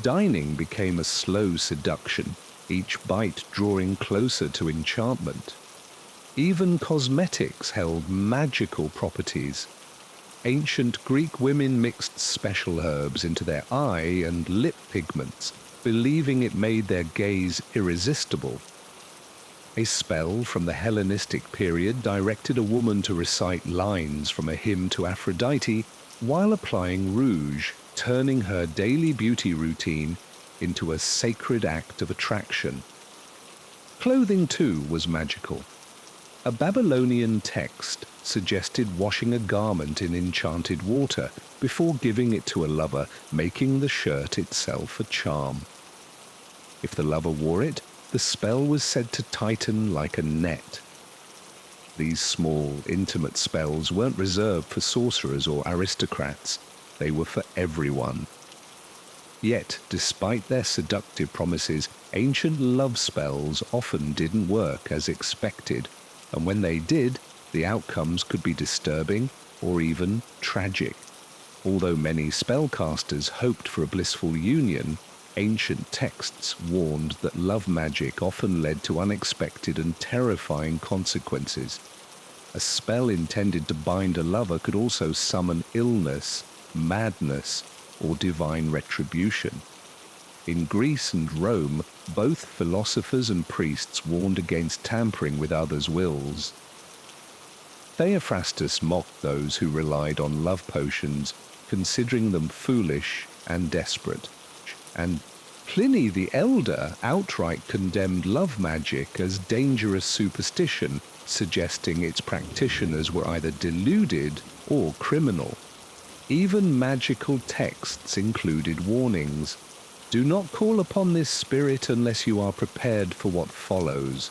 Dining became a slow seduction. each bite drawing closer to enchantment. Even cosmetics held magical properties. Ancient Greek women mixed special herbs into their eye and lip pigments, believing it made their gaze irresistible. A spell from the Hellenistic period directed a woman to recite lines from a hymn to Aphrodite while applying rouge, turning her daily beauty routine into a sacred act of attraction. Clothing, too, was magical. A Babylonian text suggested washing a garment in enchanted water before giving it to a lover, making the shirt itself a charm. If the lover wore it, the spell was said to tighten like a net. These small, intimate spells weren't reserved for sorcerers or aristocrats. They were for everyone. Yet, despite their seductive promises, ancient love spells often didn't work as expected, and when they did, the outcomes could be disturbing or even tragic. Although many spellcasters hoped for a blissful union, ancient texts warned that love magic often led to unexpected and terrifying consequences. A spell intended to bind a lover could also summon illness, madness, or divine retribution. In Greece and Rome, both philosophers and priests warned against tampering with others' wills. Theophrastus mocked those who relied on love potions, considering them foolish and desperate. And Pliny the Elder outright condemned love magic as dangerous superstition, suggesting its practitioners were either deluded or criminal. Even magical texts included warnings. Do not call upon this spirit unless you are prepared for what follows.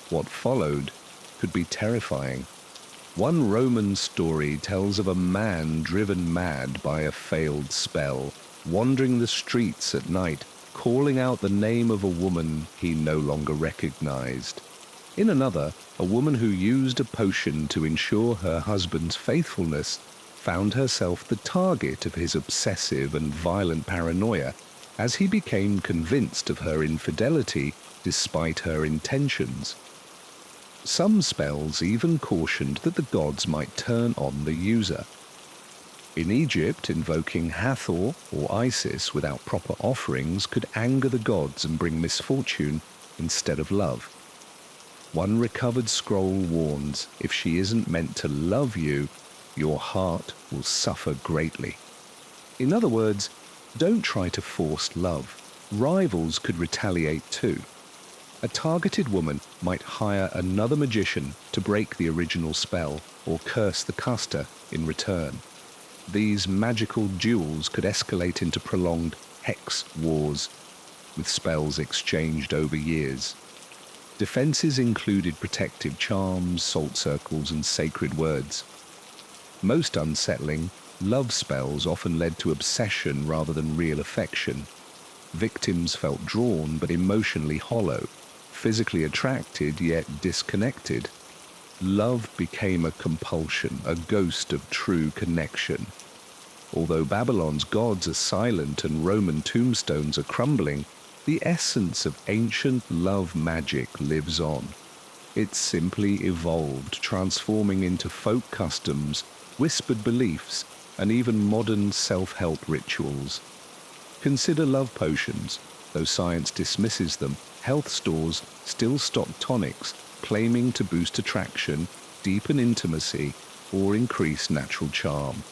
What followed could be terrifying. One Roman story tells of a man driven mad by a failed spell, wandering the streets at night, calling out the name of a woman he no longer recognized. In another, a woman who used a potion to ensure her husband's faithfulness found herself the target of his obsessive and violent paranoia as he became convinced of her infidelity despite her intentions. Some spells even cautioned that the gods might turn on the user. In Egypt, invoking Hathor or Isis without proper offerings could anger the gods and bring misfortune instead of love. One recovered scroll warns, if she isn't meant to love you, your heart will suffer greatly. In other words, don't try to force love. Rivals could retaliate too. A targeted woman might hire another magician to break the original spell or curse the caster in return. These magical duels could escalate into prolonged hex wars, with spells exchanged over years. Defenses included protective charms, salt circles, and sacred words. Most unsettling, love spells often led to obsession rather than real affection. Victims felt drawn but emotionally hollow, physically attracted yet disconnected. Love became a compulsion, a ghost of true connection. Although Babylon's gods are silent and Roman tombstones are crumbling, the essence of ancient love magic lives on. It simply evolved, transforming into folk customs, whispered beliefs, and even modern self-help rituals. Consider love potions. Though science dismisses them, health stores still stock tonics, claiming to boost attraction, deepen intimacy, or increase natural charm.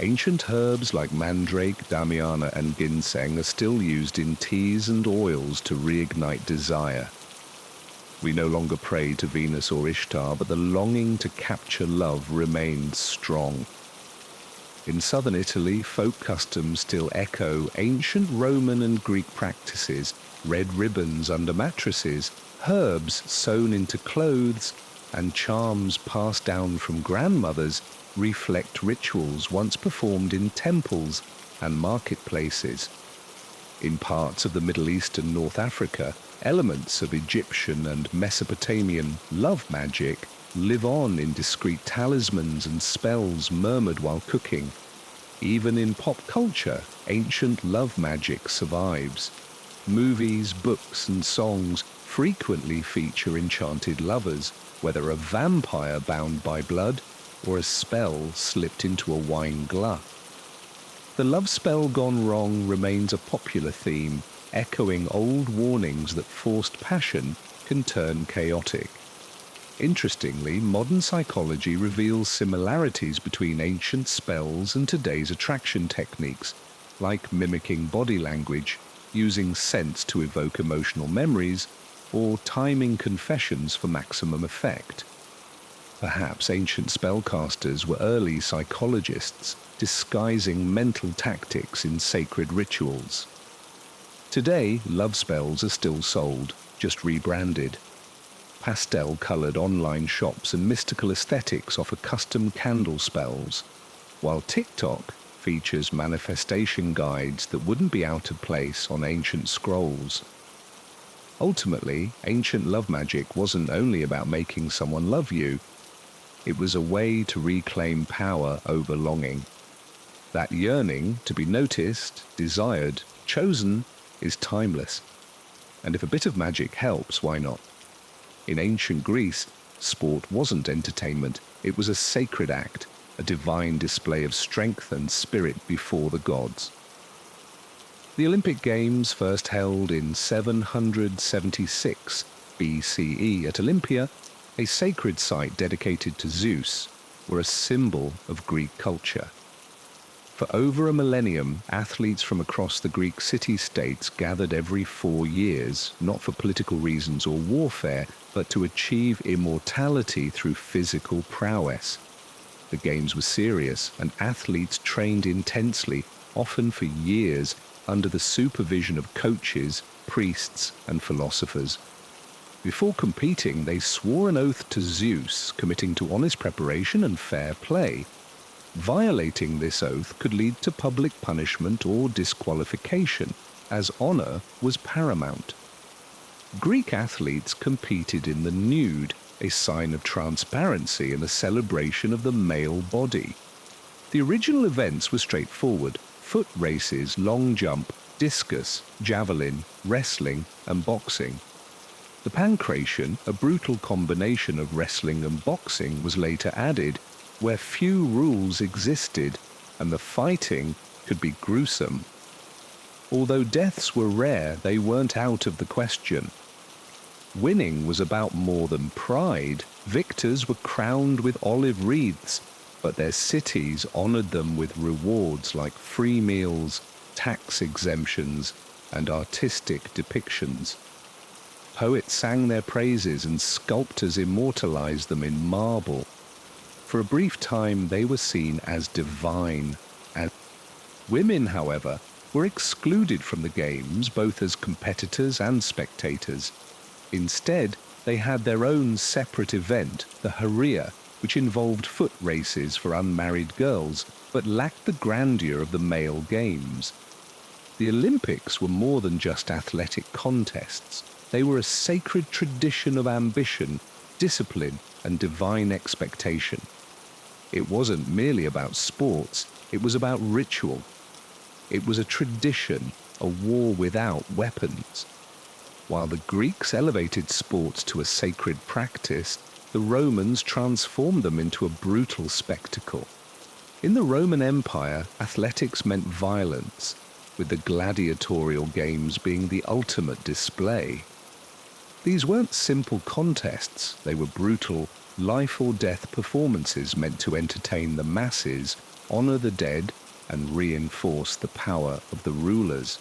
Ancient herbs like mandrake, damiana, and ginseng are still used in teas and oils to reignite desire. We no longer pray to Venus or Ishtar, but the longing to capture love remains strong. In southern Italy, folk customs still echo ancient Roman and Greek practices: red ribbons under mattresses, herbs sewn into clothes, and charms passed down from grandmothers reflect rituals once performed in temples and marketplaces. In parts of the Middle East and North Africa, elements of Egyptian and Mesopotamian love magic live on in discreet talismans and spells murmured while cooking. Even in pop culture, ancient love magic survives. Movies, books, and songs frequently feature enchanted lovers, whether a vampire bound by blood or a spell slipped into a wine glass. The love spell gone wrong remains a popular theme, echoing old warnings that forced passion can turn chaotic. Interestingly, modern psychology reveals similarities between ancient spells and today's attraction techniques, like mimicking body language, using scents to evoke emotional memories, or timing confessions for maximum effect. Perhaps ancient spellcasters were early psychologists, disguising mental tactics in sacred rituals. Today, love spells are still sold, just rebranded. Pastel-colored online shops and mystical aesthetics offer custom candle spells, while TikTok features manifestation guides that wouldn't be out of place on ancient scrolls. Ultimately, ancient love magic wasn't only about making someone love you, it was a way to reclaim power over longing. That yearning to be noticed, desired, chosen is timeless. And if a bit of magic helps, why not? In ancient Greece, sport wasn't entertainment, it was a sacred act, a divine display of strength and spirit before the gods. The Olympic Games, first held in 776 BCE at Olympia, a sacred site dedicated to Zeus, were a symbol of Greek culture. For over a millennium, athletes from across the Greek city-states gathered every 4 years, not for political reasons or warfare, but to achieve immortality through physical prowess. The games were serious, and athletes trained intensely, often for years, under the supervision of coaches, priests, and philosophers. Before competing, they swore an oath to Zeus, committing to honest preparation and fair play. Violating this oath could lead to public punishment or disqualification, as honor was paramount. Greek athletes competed in the nude, a sign of transparency and a celebration of the male body. The original events were straightforward: foot races, long jump, discus, javelin, wrestling, and boxing. The pancration, a brutal combination of wrestling and boxing, was later added, where few rules existed and the fighting could be gruesome. Although deaths were rare, they weren't out of the question. Winning was about more than pride. Victors were crowned with olive wreaths, but their cities honored them with rewards like free meals, tax exemptions, and artistic depictions. Poets sang their praises and sculptors immortalized them in marble. For a brief time, they were seen as divine. And women, however, were excluded from the games, both as competitors and spectators. Instead, they had their own separate event, the Haria, which involved foot races for unmarried girls, but lacked the grandeur of the male games. The Olympics were more than just athletic contests. They were a sacred tradition of ambition, discipline, and divine expectation. It wasn't merely about sports, it was about ritual. It was a tradition, a war without weapons. While the Greeks elevated sports to a sacred practice, the Romans transformed them into a brutal spectacle. In the Roman Empire, athletics meant violence, with the gladiatorial games being the ultimate display. These weren't simple contests, they were brutal, life-or-death performances meant to entertain the masses, honor the dead, and reinforce the power of the rulers.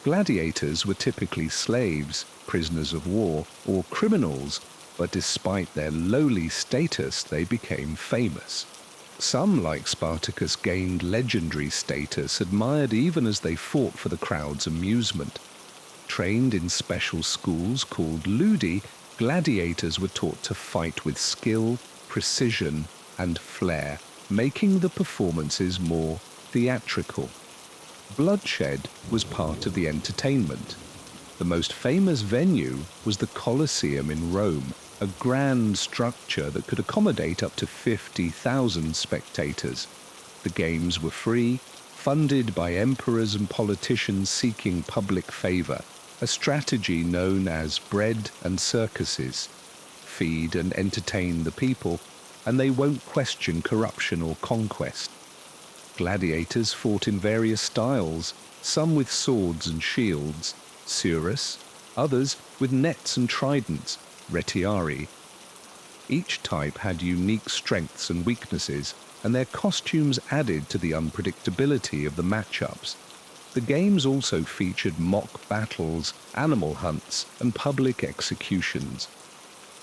Gladiators were typically slaves, prisoners of war, or criminals, but despite their lowly status, they became famous. Some, like Spartacus, gained legendary status, admired even as they fought for the crowd's amusement. Trained in special schools called ludi, gladiators were taught to fight with skill, precision, and flair, making the performances more theatrical. Bloodshed was part of the entertainment. The most famous venue was the Colosseum in Rome, a grand structure that could accommodate up to 50,000 spectators. The games were free, funded by emperors and politicians seeking public favor, a strategy known as bread and circuses. Feed and entertain the people, and they won't question corruption or conquest. Gladiators fought in various styles, some with swords and shields, cuirass, others with nets and tridents, retiari. Each type had unique strengths and weaknesses, and their costumes added to the unpredictability of the matchups. The games also featured mock battles, animal hunts, and public executions.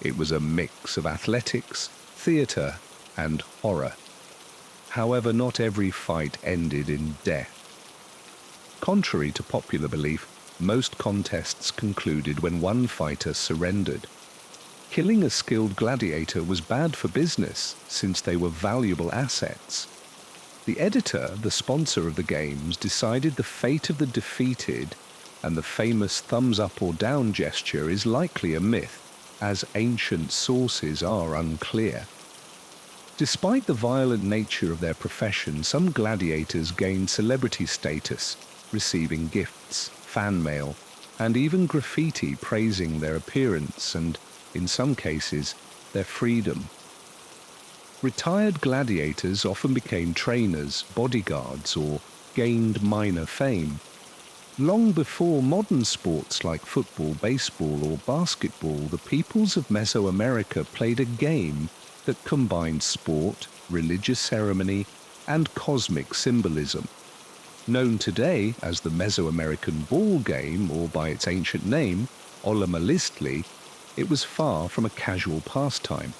It was a mix of athletics, theatre, and horror. However, not every fight ended in death. Contrary to popular belief, most contests concluded when one fighter surrendered. Killing a skilled gladiator was bad for business, since they were valuable assets. The editor, the sponsor of the games, decided the fate of the defeated, and the famous thumbs up or down gesture is likely a myth, as ancient sources are unclear. Despite the violent nature of their profession, some gladiators gained celebrity status, receiving gifts, fan mail, and even graffiti praising their appearance and, in some cases, their freedom. Retired gladiators often became trainers, bodyguards, or gained minor fame. Long before modern sports like football, baseball, or basketball, the peoples of Mesoamerica played a game that combined sport, religious ceremony, and cosmic symbolism. Known today as the Mesoamerican ball game, or by its ancient name, Olamalistli, it was far from a casual pastime.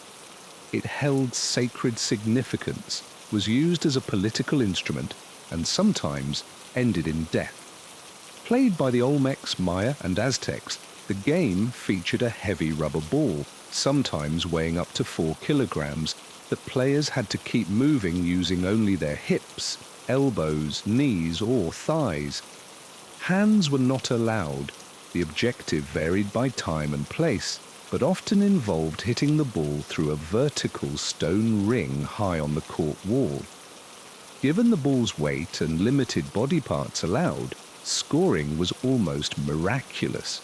It held sacred significance, was used as a political instrument, and sometimes ended in death. Played by the Olmecs, Maya, and Aztecs, the game featured a heavy rubber ball, sometimes weighing up to 4 kilograms, that players had to keep moving using only their hips, elbows, knees, or thighs. Hands were not allowed. The objective varied by time and place, but often involved hitting the ball through a vertical stone ring high on the court wall. Given the ball's weight and limited body parts allowed, scoring was almost miraculous.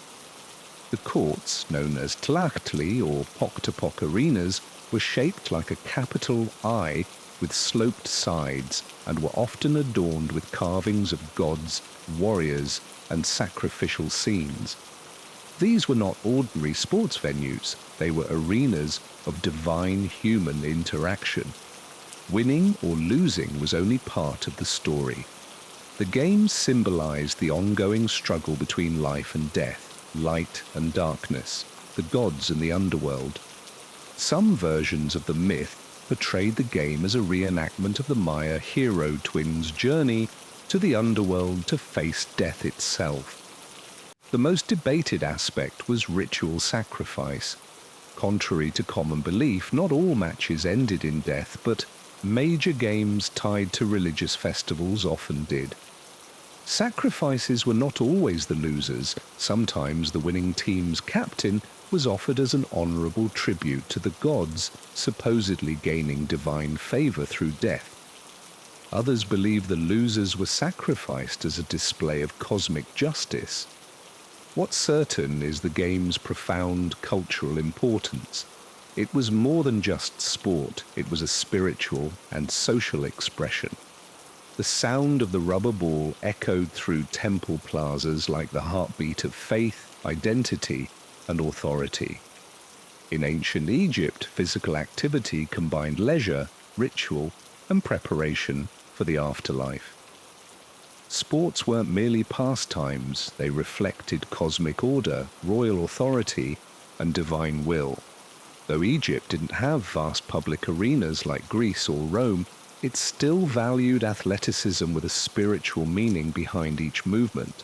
The courts, known as tlachtli or poc-to-poc arenas, were shaped like a capital I with sloped sides and were often adorned with carvings of gods, warriors, and sacrificial scenes. These were not ordinary sports venues, they were arenas of divine human interaction. Winning or losing was only part of the story. The games symbolized the ongoing struggle between life and death, light and darkness, the gods and the underworld. Some versions of the myth portrayed the game as a reenactment of the Maya hero twins' journey to the underworld to face death itself. The most debated aspect was ritual sacrifice. Contrary to common belief, not all matches ended in death, but major games tied to religious festivals often did. Sacrifices were not always the losers. Sometimes the winning team's captain was offered as an honorable tribute to the gods, supposedly gaining divine favor through death. Others believed the losers were sacrificed as a display of cosmic justice. What's certain is the game's profound cultural importance. It was more than just sport, it was a spiritual and social expression. The sound of the rubber ball echoed through temple plazas like the heartbeat of faith, identity, and authority. In ancient Egypt, physical activity combined leisure, ritual, and preparation for the afterlife. Sports weren't merely pastimes, they reflected cosmic order, royal authority, and divine will. Though Egypt didn't have vast public arenas like Greece or Rome, it still valued athleticism with a spiritual meaning behind each movement.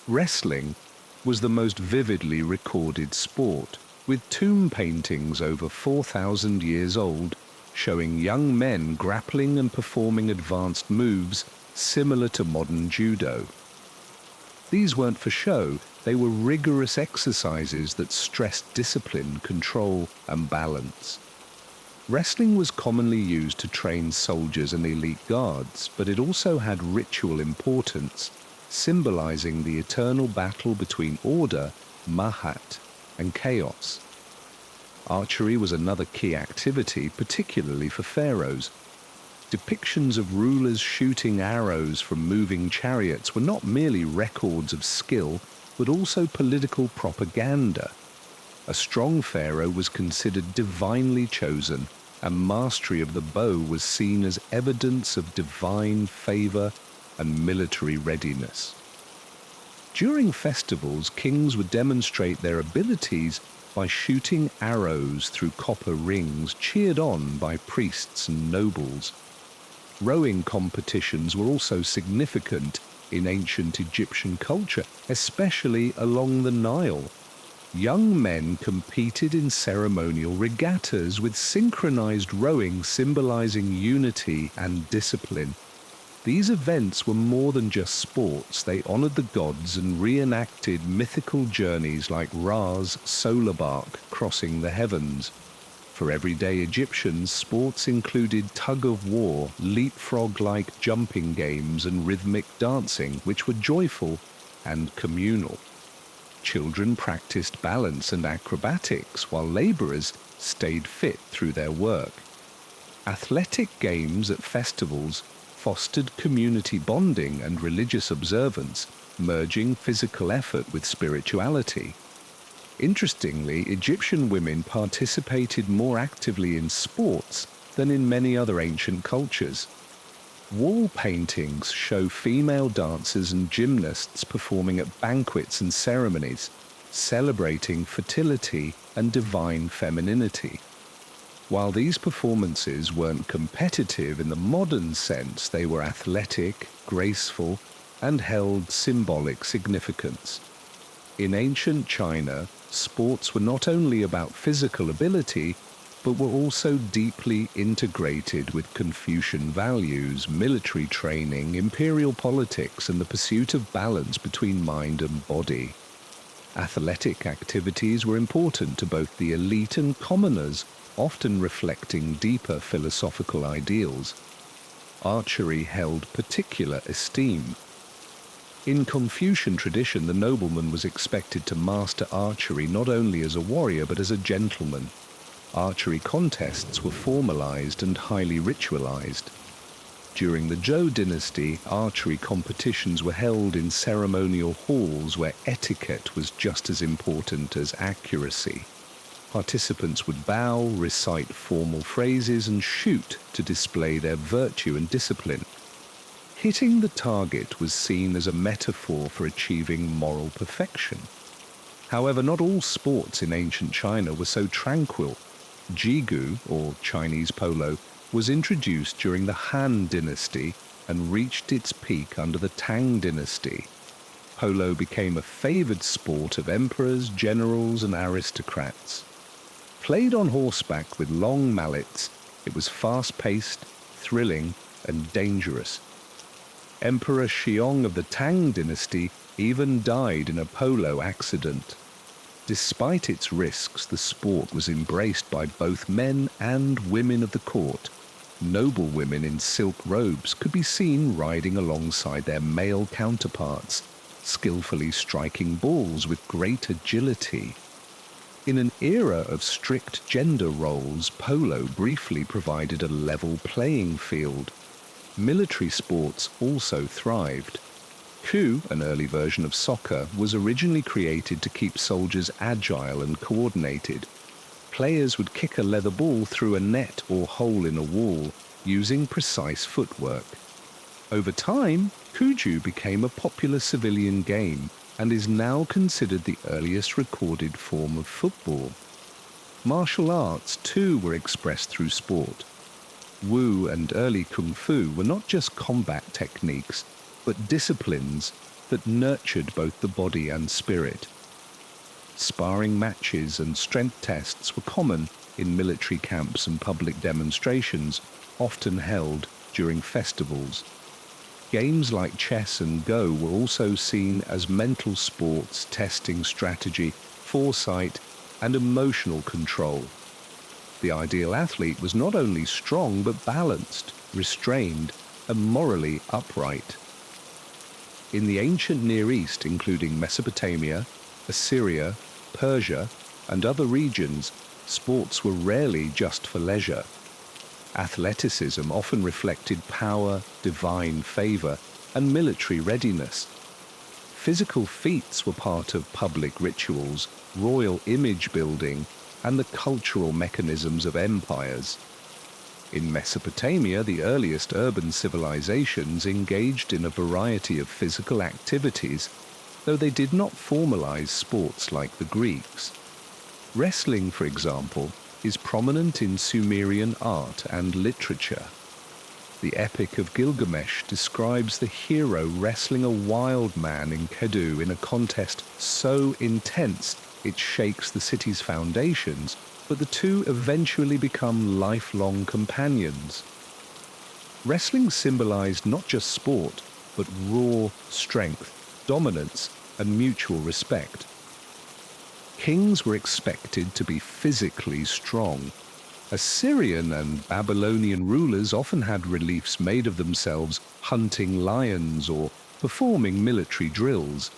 Wrestling was the most vividly recorded sport, with tomb paintings over 4,000 years old showing young men grappling and performing advanced moves similar to modern judo. These weren't for show, they were rigorous exercises that stressed discipline, control, and balance. Wrestling was commonly used to train soldiers and elite guards, but it also had ritual importance, symbolizing the eternal battle between order, Mahat, and chaos. Archery was another key activity, particularly for pharaohs. Depictions of rulers shooting arrows from moving chariots were not merely records of skill, but also political propaganda. A strong pharaoh was considered divinely chosen, and mastery of the bow was seen as evidence of divine favor and military readiness. During festivals, kings would demonstrate their abilities by shooting arrows through copper rings, cheered on by priests and nobles. Rowing competitions were also significant in ancient Egyptian culture, especially along the Nile. Young men competed in ceremonial regattas with synchronized rowing symbolizing unity and discipline. These events were more than just sports. They honored the gods and reenacted mythical journeys like Ra's solar bark crossing the heavens. For everyday Egyptians, sports included tug-of-war, leapfrog-like jumping games, and rhythmic dancing, which were joyful and communal. Children practiced balance and acrobatics, while laborers stayed fit through their work. Athletic games at festivals fostered community bonding and religious observance, merging physical effort with spirituality. Interestingly, Egyptian women participated more actively in sports than in many other ancient cultures. Wall paintings show female dancers and gymnasts performing at banquets and ceremonies, celebrating fertility and divine femininity. While these performances weren't competitive in the modern sense, they were athletic, graceful, and held symbolic significance. In ancient China, sports were not only about physical ability, but were also deeply integrated with Confucian values, military training, imperial politics, and the pursuit of balance between mind and body. Athletic activities were important to both the elite and commoners, often reflecting deeper philosophical ideals. Archery held particular esteem. In Confucian tradition, the nobleman was expected to master archery not only as a warrior but as a gentleman. Archery contests were formalized and highly ritualized. During the Zhou dynasty, archery competitions were held in ceremonial halls where etiquette was just as important as accuracy. Participants would bow, recite formal phrases, and shoot to display their virtue and discipline. Hitting the target was seen as a metaphor for achieving moral perfection. However, not all sports in ancient China were so tranquil. Jigu, or Chinese polo, was introduced during the Han dynasty and reached its peak under the Tang dynasty. Polo became a favored sport of emperors, generals, and aristocrats. Played on horseback with long mallets, it was fast-paced, thrilling, and dangerous. Emperor Xiong of the Tang dynasty even died in a polo accident. Despite its risks, the sport was embraced by both men and women of the court. Noble women in silk robes could be seen riding alongside their male counterparts, skillfully striking balls with great agility. In an era of strict gender roles, polo briefly provided a level playing field. Military sports also thrived. Ku, an early version of soccer, was originally created to keep soldiers agile and coordinated. Players would kick a leather ball through a net or hole in a wall, using precise footwork. Over time, Kuju became a popular civilian game and is now considered the earliest recorded form of football. Martial arts, too, were expressed through sport. Wu and early Kung Fu were not just combat techniques, but disciplines that nurtured both the body and spirit. Sparring matches and strength tests were common in military camps and public demonstrations, often held during festivals. Games like chess and Go were also seen as mental sports, testing strategy, foresight, and emotional control. The ideal athlete was not only strong but balanced, restrained, and morally upright. In the ancient Near East, including Mesopotamia, Assyria, Persia, and other regions, sports were rarely just for leisure. Athleticism often reflected power, divine favor, and military readiness. Physical feats were part of public rituals, royal image building, and the cultural mechanisms of empires. In Mesopotamia, the earliest urban civilizations engaged in a variety of physical activities, though they did not formalize sports like the Greeks. Wrestling, for example, is prominent in Sumerian art and literature. The Epic of Gilgamesh describes the hero wrestling a wild man in Keddu in a contest so intense it shakes the city's foundations, but the two eventually become lifelong companions. Wrestling symbolized not just sport, but raw strength, dominance, and mutual respect. Kings were expected to be physically strong. Assyrian and Babylonian rulers often had reliefs made of themselves hunting lions or performing military drills.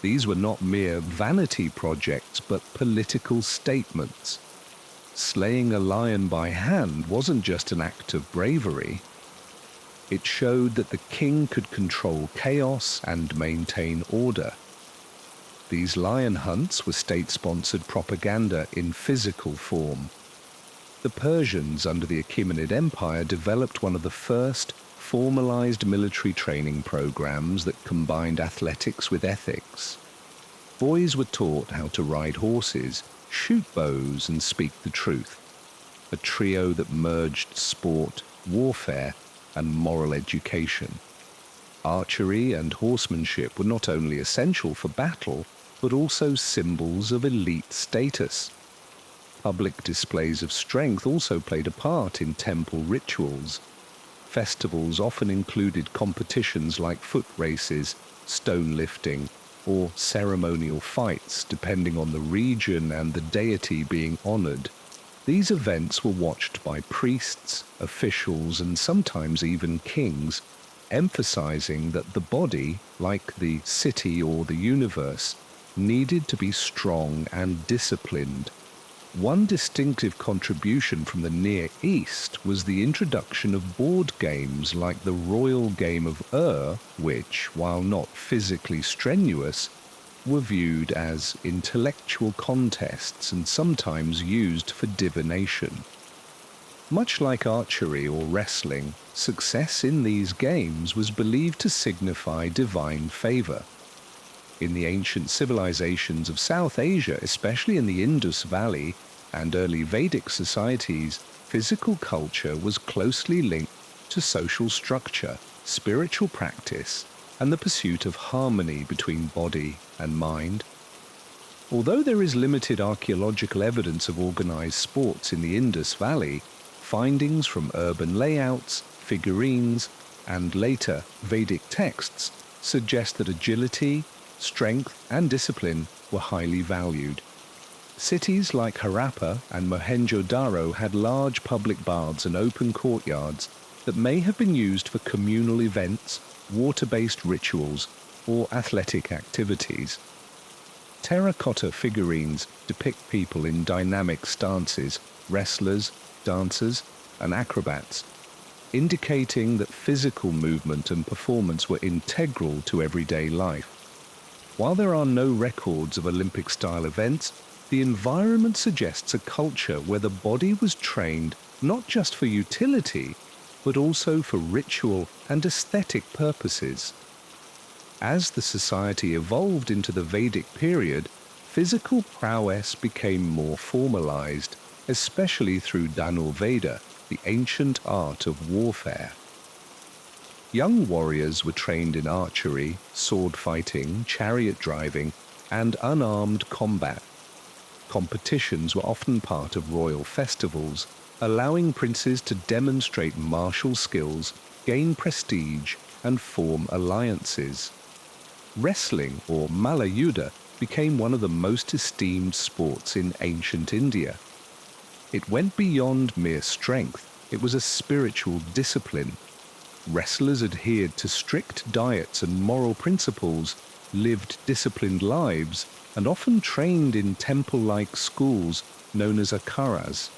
These were not mere vanity projects, but political statements. Slaying a lion by hand wasn't just an act of bravery. It showed that the king could control chaos and maintain order. These lion hunts were state-sponsored propaganda in physical form. The Persians under the Achaemenid Empire developed one of the first formalized military training programs that combined athletics with ethics. Boys were taught how to ride horses, shoot bows, and speak the truth. A trio that merged sport, warfare, and moral education. Archery and horsemanship were not only essential for battle, but also symbols of elite status. Public displays of strength also played a part in temple rituals. Festivals often included competitions like foot races, stone lifting, or ceremonial fights, depending on the region and the deity being honored. These events were watched by priests, officials, and sometimes even kings, emphasizing that the body, like the city or the universe, needed to be strong and disciplined. One distinctive contribution from the Near East was the introduction of board games like the royal game of which, while not physically strenuous, were viewed as intellectual contests and sometimes used for divination. Much like archery or wrestling, success in these games was believed to signify divine favor. In the ancient civilizations of South Asia, especially in the Indus Valley and early Vedic societies, physical culture was closely linked to social structure, spiritual practice, and the pursuit of harmony between body and mind. Although there is limited archaeological evidence of organized sports in the Indus Valley, findings from urban layouts, figurines, and later Vedic texts suggest that agility, strength, and discipline were highly valued. Cities like Harappa and Mohenjo-Daro had large public baths and open courtyards that may have been used for communal events, water-based rituals, or athletic activities. Terracotta figurines depict people in dynamic stances, wrestlers, dancers, and acrobats, indicating that physical movement and performance were integral to everyday life. While there are no records of Olympic-style events, the environment suggests a culture where the body was trained not just for utility, but also for ritual and aesthetic purposes. As the society evolved into the Vedic period, physical prowess became more formalized, especially through Dhanurveda, the ancient art of warfare. Young warriors were trained in archery, sword fighting, chariot driving, and unarmed combat. Competitions were often part of royal festivals, allowing princes to demonstrate martial skills, gain prestige, and form alliances. Wrestling, or Mallayuddha, became one of the most esteemed sports in ancient India. It went beyond mere strength. It was a spiritual discipline. Wrestlers adhered to strict diets and moral principles, lived disciplined lives, and often trained in temple-like schools known as akharas.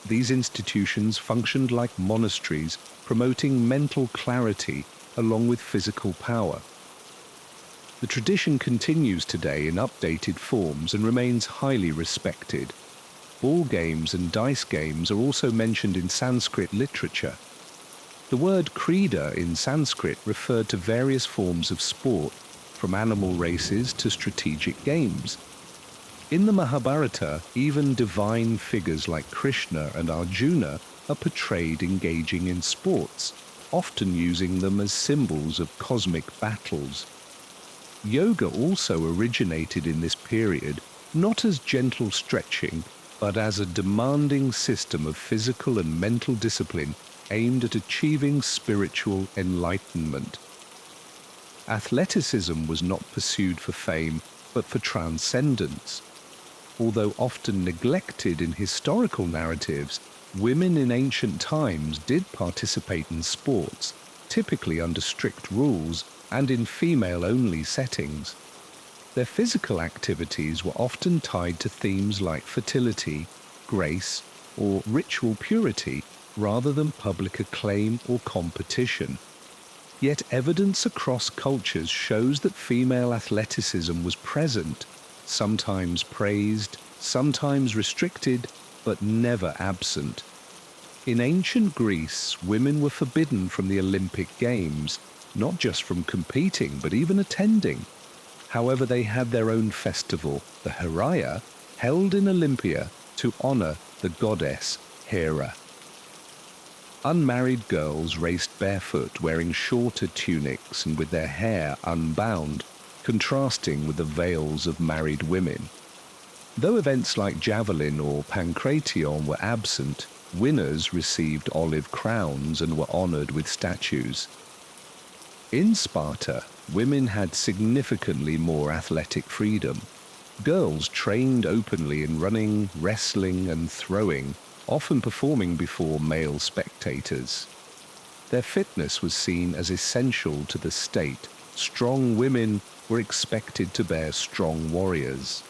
These institutions functioned like monasteries, promoting mental clarity along with physical power. The tradition continues today in updated forms and remains highly respected. Ball games and dice games are also mentioned in Sanskrit literature. The word krida in Sanskrit referred to various forms of sport, from animal races to strategic games. In the Mahabharata, even divine figures like Krishna and Arjuna are portrayed engaging in sports, often using them as symbols of cosmic battles. Yoga also originated in this period, not as gentle stretching, but as a demanding system of physical and mental discipline aimed at achieving spiritual enlightenment. Athleticism was not pursued for fame, but for transcendence. Although often neglected in historical narratives, women in ancient times did participate in sports, typically under strict rules and in female-only settings. Their physical activities were often tied to themes like fertility, grace, or ritual purity, rather than public acclaim or competition. Yet evidence across cultures shows that female athleticism was present, sometimes praised, sometimes restricted, but never absent. In ancient Greece, women were forbidden from the Olympic Games, not just from competing, but even attending. However, they had their own festival, the Heraia, held in Olympia to honor the goddess Hera. Unmarried girls raced barefoot, wearing shorter tunics and with their hair unbound, contrasting with the veils of married women. Though events like javelin or pankration were absent, winners received olive crowns and were honored with statues. In Sparta, women had significantly more athletic freedom. Girls trained openly in running, wrestling, and throwing, often performing before male spectators. Their fitness was seen as essential to the state. Strong women were expected to bear strong warriors.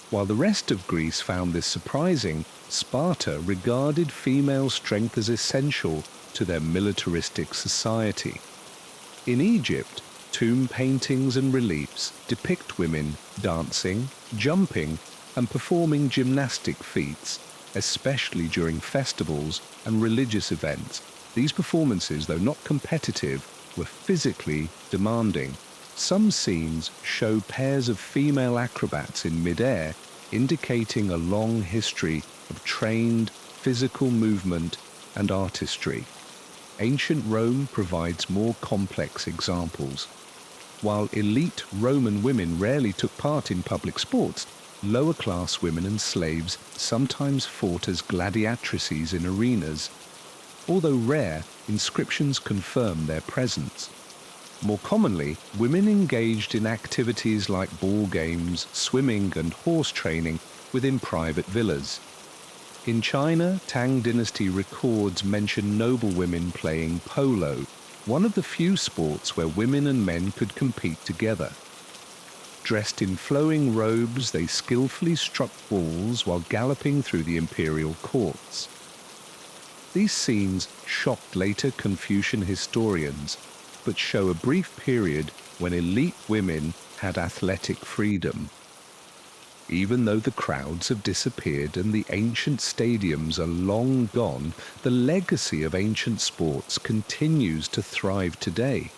While the rest of Greece found this surprising, Sparta regarded female strength as essential to their militaristic society. In Egypt, tomb paintings and reliefs depict women dancing, jumping, and performing gymnastic feats, especially during festivals and religious events. These performances, though not competitive, were physically demanding. Some scenes show pairs of female acrobats in mid-air, indicating a long history of trained physical movement and artistry. Ancient Rome provides more complex examples. While elite Roman women rarely took part in public sports, lower-class women and slaves sometimes fought as gladiatrices in arenas. Although rare, inscriptions confirm their presence. More commonly, women engaged in activities like ball games, swimming, and horse training within private villas. In China, Tang dynasty records mention noble women playing polo, one of the few sports where women and men could compete together. Dressed in flowing robes, they skillfully struck balls while galloping through the imperial courts. These scenes shocked later Confucian historians, but show a brief period when elite women had athletic freedom. Even though the crowds have disappeared and the ancient stadiums are long gone, the legacy of ancient sports continues to thrive today.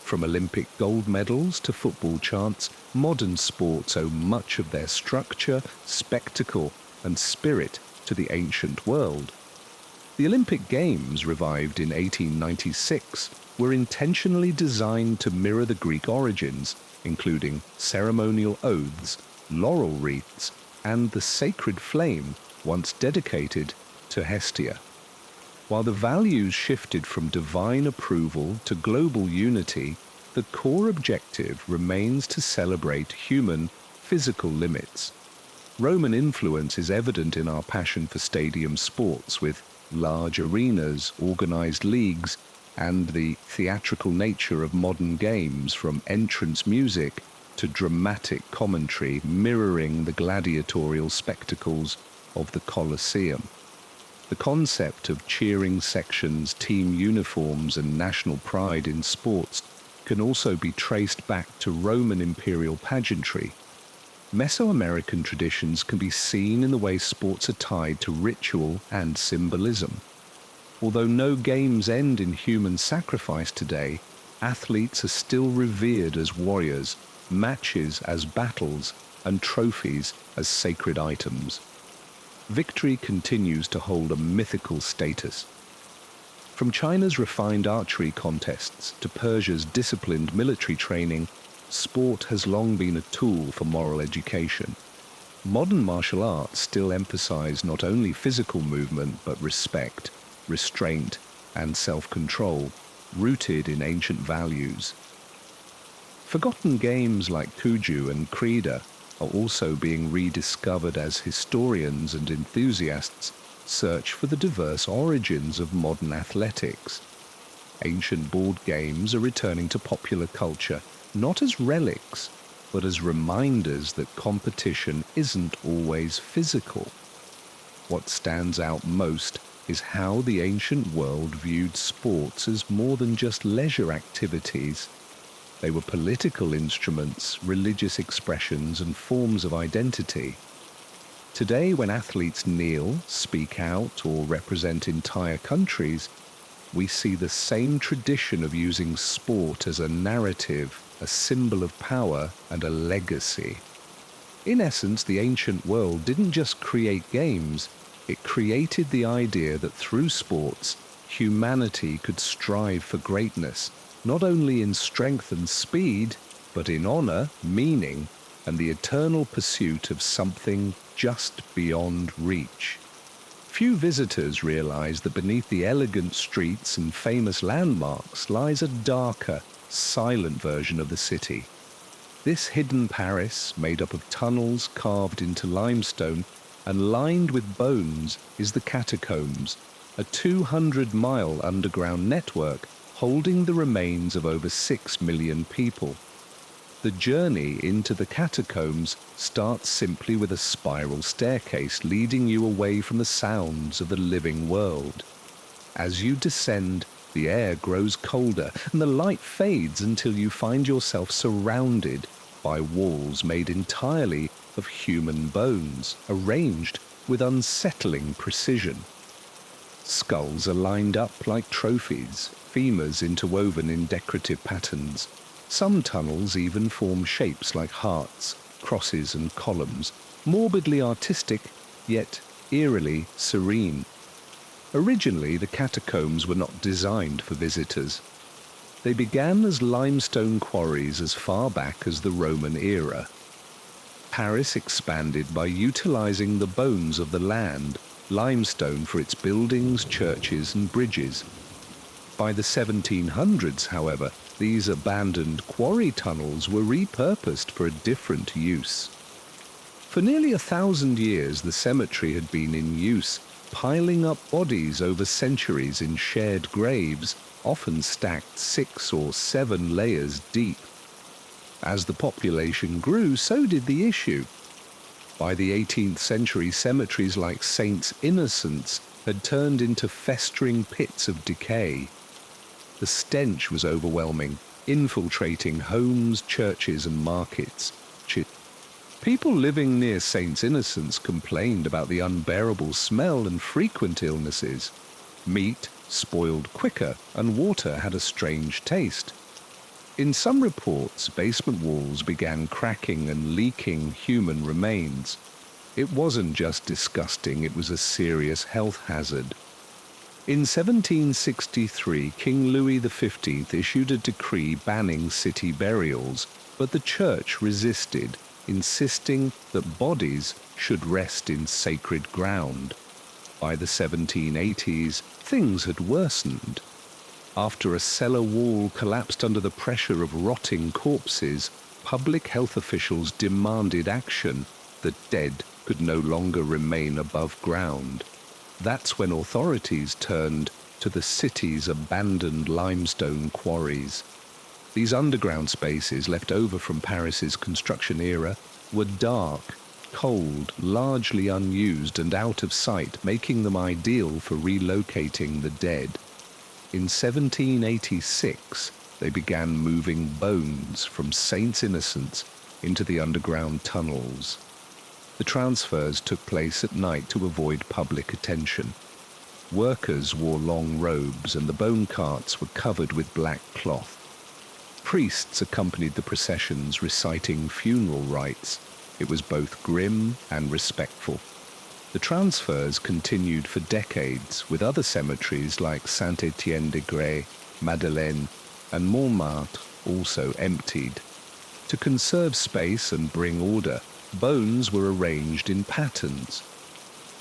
From Olympic gold medals to football chants, modern sports owe much of their structure, spectacle, and spirit to the ancient world. The Olympic Games, revived in 1896, were intentionally designed to mirror the Greek origins, including ceremonial oaths, laurel wreaths, and the sacred flame once dedicated to Hestia. While the values shifted from divine approval to global unity, the core objective remains to celebrate human physical limits. Roman influence is evident in our passion for stadium sports, with large arenas, organized leagues, and the theatrical nature of modern games, from entrance music to dramatic commentary mirroring the gladiatorial spectacles of the Colosseum. The concept of cheering sections, team uniforms, and national pride in sports can also be traced back to Roman imperial pageantry. Mesoamerican traditions can be seen in the way sports are tied to ritual and symbolism. Although no games end in human sacrifice today, athletes are still revered as warriors, matches as battles, and trophies as sacred items. Victory continues to hold a mythical status. From China's refined archery contests to Persia's disciplined military training, sport has long been a tool for moral education. Modern martial arts still emphasize not only physical movement but respect, restraint, and self-control, rooted in ancient values. Forgotten games like Cuju and Krida are also being rediscovered as historians and enthusiasts search for the diverse origins of modern athletics. Ancient board games are returning to popular culture, not as relics, but as reminders that competition isn't always physical. What stands out most is how the ancient world viewed sports as more than just leisure activities. They were political instruments, religious expressions, and forms of identity. Today, when athletes kneel, speak out, or represent entire countries, we see the same tradition of using sport as a narrative, a symbol of power, and a legacy. In essence, the ancient world didn't just create games, it created the idea that through sports, humanity could strive for greatness, not only in strength and speed, but in honor, meaning, and the eternal pursuit of something just beyond reach. Few visitors realize that beneath the elegant streets and famous landmarks lies a darker, silent version of the city. This hidden Paris, made up of tunnels carved into limestone and lined with bones, is the catacombs, a 200-mile underground network holding the remains of over 6 million people. The journey into the catacombs starts simply with a spiral staircase leading you away from the sounds of the living world. As you descend, the air grows colder and the light fades until you find yourself surrounded by walls made entirely of human bones, arranged with unsettling precision. Skulls are lined up like trophies, femurs interwoven in decorative patterns. Some tunnels even form shapes like hearts, crosses, and columns, morbidly artistic, yet eerily serene. Originally, the catacombs were not designed for visitors. They began as limestone quarries as far back as the Roman era. Paris expanded by utilizing the bones of the land, limestone for its buildings, churches, and bridges. By the 1700s, however, these abandoned quarry tunnels were repurposed for a different use. For nearly 1,000 years, the cemetery had been in use, piling up bodies over centuries in shared graves, often stacked 6 or 7 layers deep. As the population grew, so did the issue. By the 18th century, cemeteries like Saints' Innocents had turned into festering pits of decay. The stench was overwhelming, infiltrating homes, churches, and markets. People living near Saints' Innocents complained about the unbearable smell and frequent illnesses. Meat spoiled quicker, and water had a strange taste. In some reports, basement walls began cracking and leaking human remains. It wasn't just disgusting, it was a serious health hazard. In 1763, King Louis XV issued a decree banning city burials, but the church resisted, insisting that bodies should rest in sacred ground. By the 1780s, things had worsened. After a cellar wall collapsed under the pressure of rotting corpses, public health officials demanded action. The dead could no longer remain above ground. That's when authorities turned to the city's abandoned limestone quarries. These underground spaces left over from Paris's construction era were dark, cold, largely unused and out of sight, making them ideal for relocating the dead. In 1786, they began moving bones from saints' innocents into the underground tunnels. The transfers took place at night to avoid public attention. Workers wore long robes and the bone carts were covered with black cloth. Priests accompanied the processions reciting funeral rites. It was both grim and respectful. The transfers continued for decades, with other cemeteries like Saint-Étienne-des-Grès, Madeleine, and Montmartre also emptied. To conserve space and bring order, bones were arranged in patterns.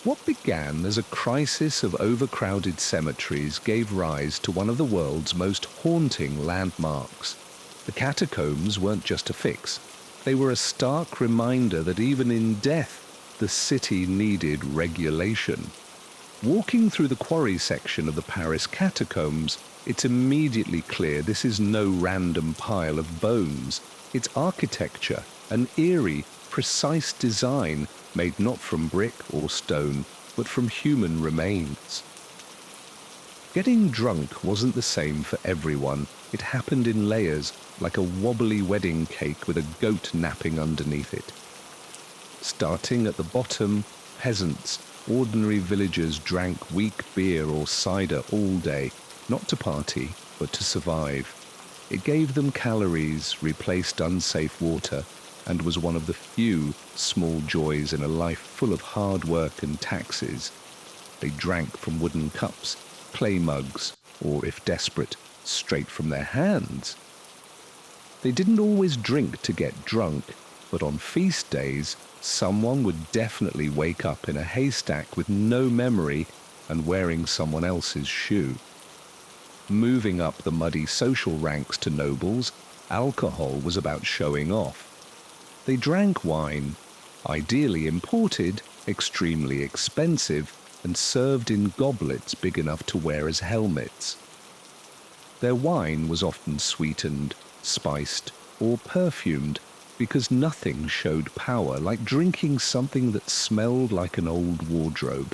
What began as a crisis of overcrowded cemeteries gave rise to one of the world's most haunting landmarks. The catacombs weren't just a fix. They were a stark reminder that even in death, the city needed regulation. Walking through the quarry section of the Paris catacombs, it's immediately clear this is no random pile of bones. It's architecture, an eerie, precise design made not from brick or stone, but from human remains. Getting drunk wasn't the same for everyone. It happened in layers, like a wobbly wedding cake with a goat napping underneath it. Starting at the bottom, peasants, ordinary villagers drank weak beer or cider all day, not to party, but to survive. It gave them calories, replaced unsafe water, and was one of the few small joys in a life full of hard work and taxes. They drank from wooden cups, clay mugs, or, if desperate, straight from their hands. They didn't always drink to get drunk, but on feast days, someone would definitely wake up in a haystack with no memory and wearing someone else's shoe. Moving up the muddy social ranks to nobles, alcohol was about showing off. They drank wine, ideally imported, extremely expensive, and served in goblets big enough to wear as helmets. Their wine was often sweetened, spiced, or perfumed, because nothing showed power like drinking something that smelled like an old wardrobe.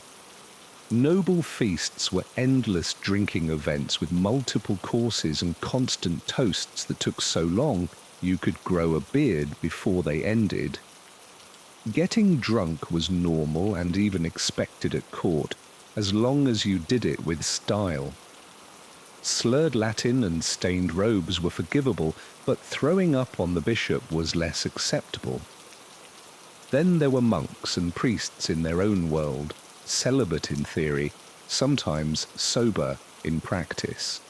Noble feasts were endless drinking events with multiple courses and constant toasts that took so long you could grow a beard before they ended. Getting drunk was normal and even expected at court, as long as you did it with style. Slurred Latin and stained robes were forgivable, but throwing up on the bishop was less acceptable. Then there were monks and priests in their own world, celibate in theory, sometimes sober in practice.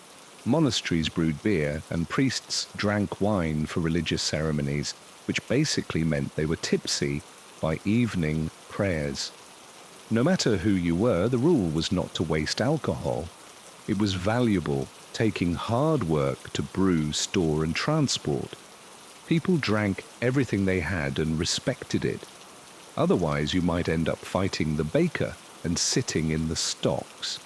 Monasteries brewed beer, and priests drank wine for religious ceremonies, which basically meant they were tipsy by evening prayers. No matter who you were, the rule was not to waste alcohol. It was valuable, taking hard work to brew, store, and transport. People drank everything they had and respected it. Otherwise, you might end up fighting the baker and sitting in the stocks.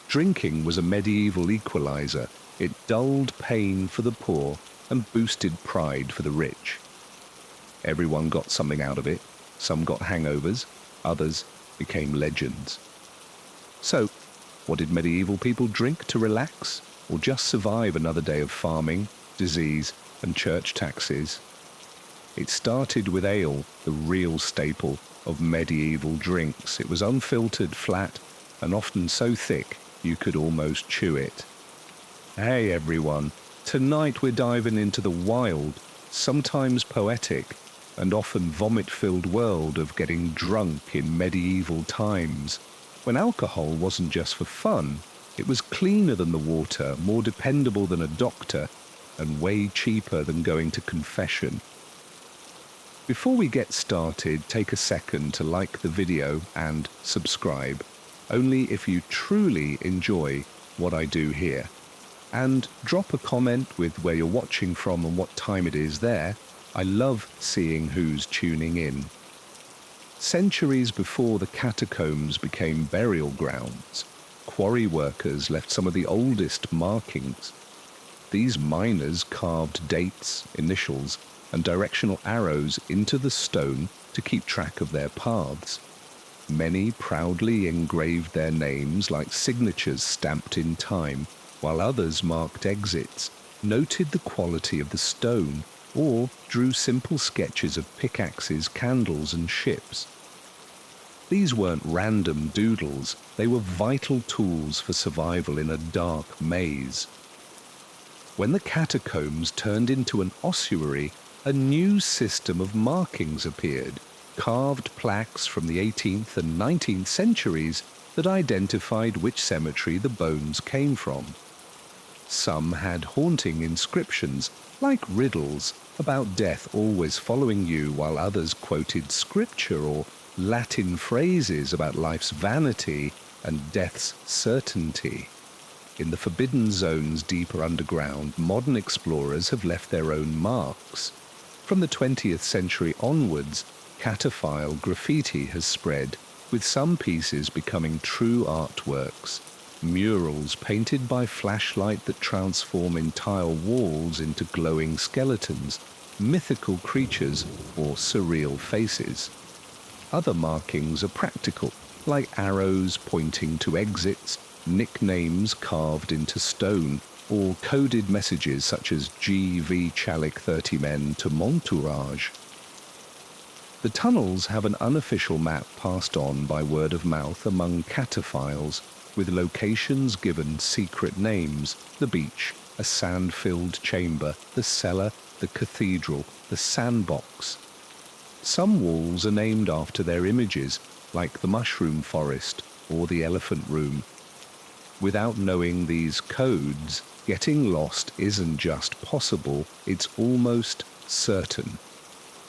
Drinking was a medieval equalizer. It dulled pain for the poor and boosted pride for the rich. Everyone got something out of it. Some got hangovers, others became legends. So, what did medieval people drink to relax, or just survive another day of farming, disease, and church taxes? It started with ale, the real staple of medieval drinks. It was unfiltered, flat, and often so thick you could almost chew it. Hey everyone, tonight we're diving into the wild, sometimes poetic, and often vomit-filled world of getting drunk in medieval times, when alcohol wasn't just for fun. It was cleaner than the water, more dependable than a doctor, and way cheaper than going to confession. Before we get started, take a second to like the video and subscribe, only if you truly enjoy what I do here. And drop a comment with where you're watching from and what time it is there. I love seeing who's tuning in. Centuries before the catacombs became burial grounds, quarry workers left some of the oldest markings. These miners carved dates, initials, and directional arrows into the stone to keep track of their paths. Many proudly engraved their names like signatures stamped in time, while others marked exits, noted the quality of the stone, or drew simple sketches of pickaxes, candles, and ships. These weren't random doodles, they were vital tools for survival in a dark maze. When the catacombs turned into an ossuary, a new system of markings appeared, carved plaques from the 18th and 19th centuries that identified which cemetery the bones came from. Some had haunting inscriptions, like riddles, about death always following you, while others quoted scripture or Latin phrases about life's vanity and death's certainty. In the forbidden zones deeper underground, modern explorers have left their own marks. From the 20th century onwards, cataphile graffiti has spread, with some pieces becoming true artworks. Murals painted by flashlight that transform entire walls into glowing skeletons, mythical creatures, or surreal faces. Other markings are practical, like arrows pointing to exits, nicknames carved into stone, or coded messages such as G.V. Chalik 30 men to Montourage. The tunnels have an unofficial map passed on by word of mouth among cataphiles, with locations given secret names: the beach, a sand-filled chamber, the cellar, the cathedral, the sandbox. Some walls are named after their images, like the mushroom forest or the elephant room. Without knowing these codes, getting lost isn't just possible, it's almost certain.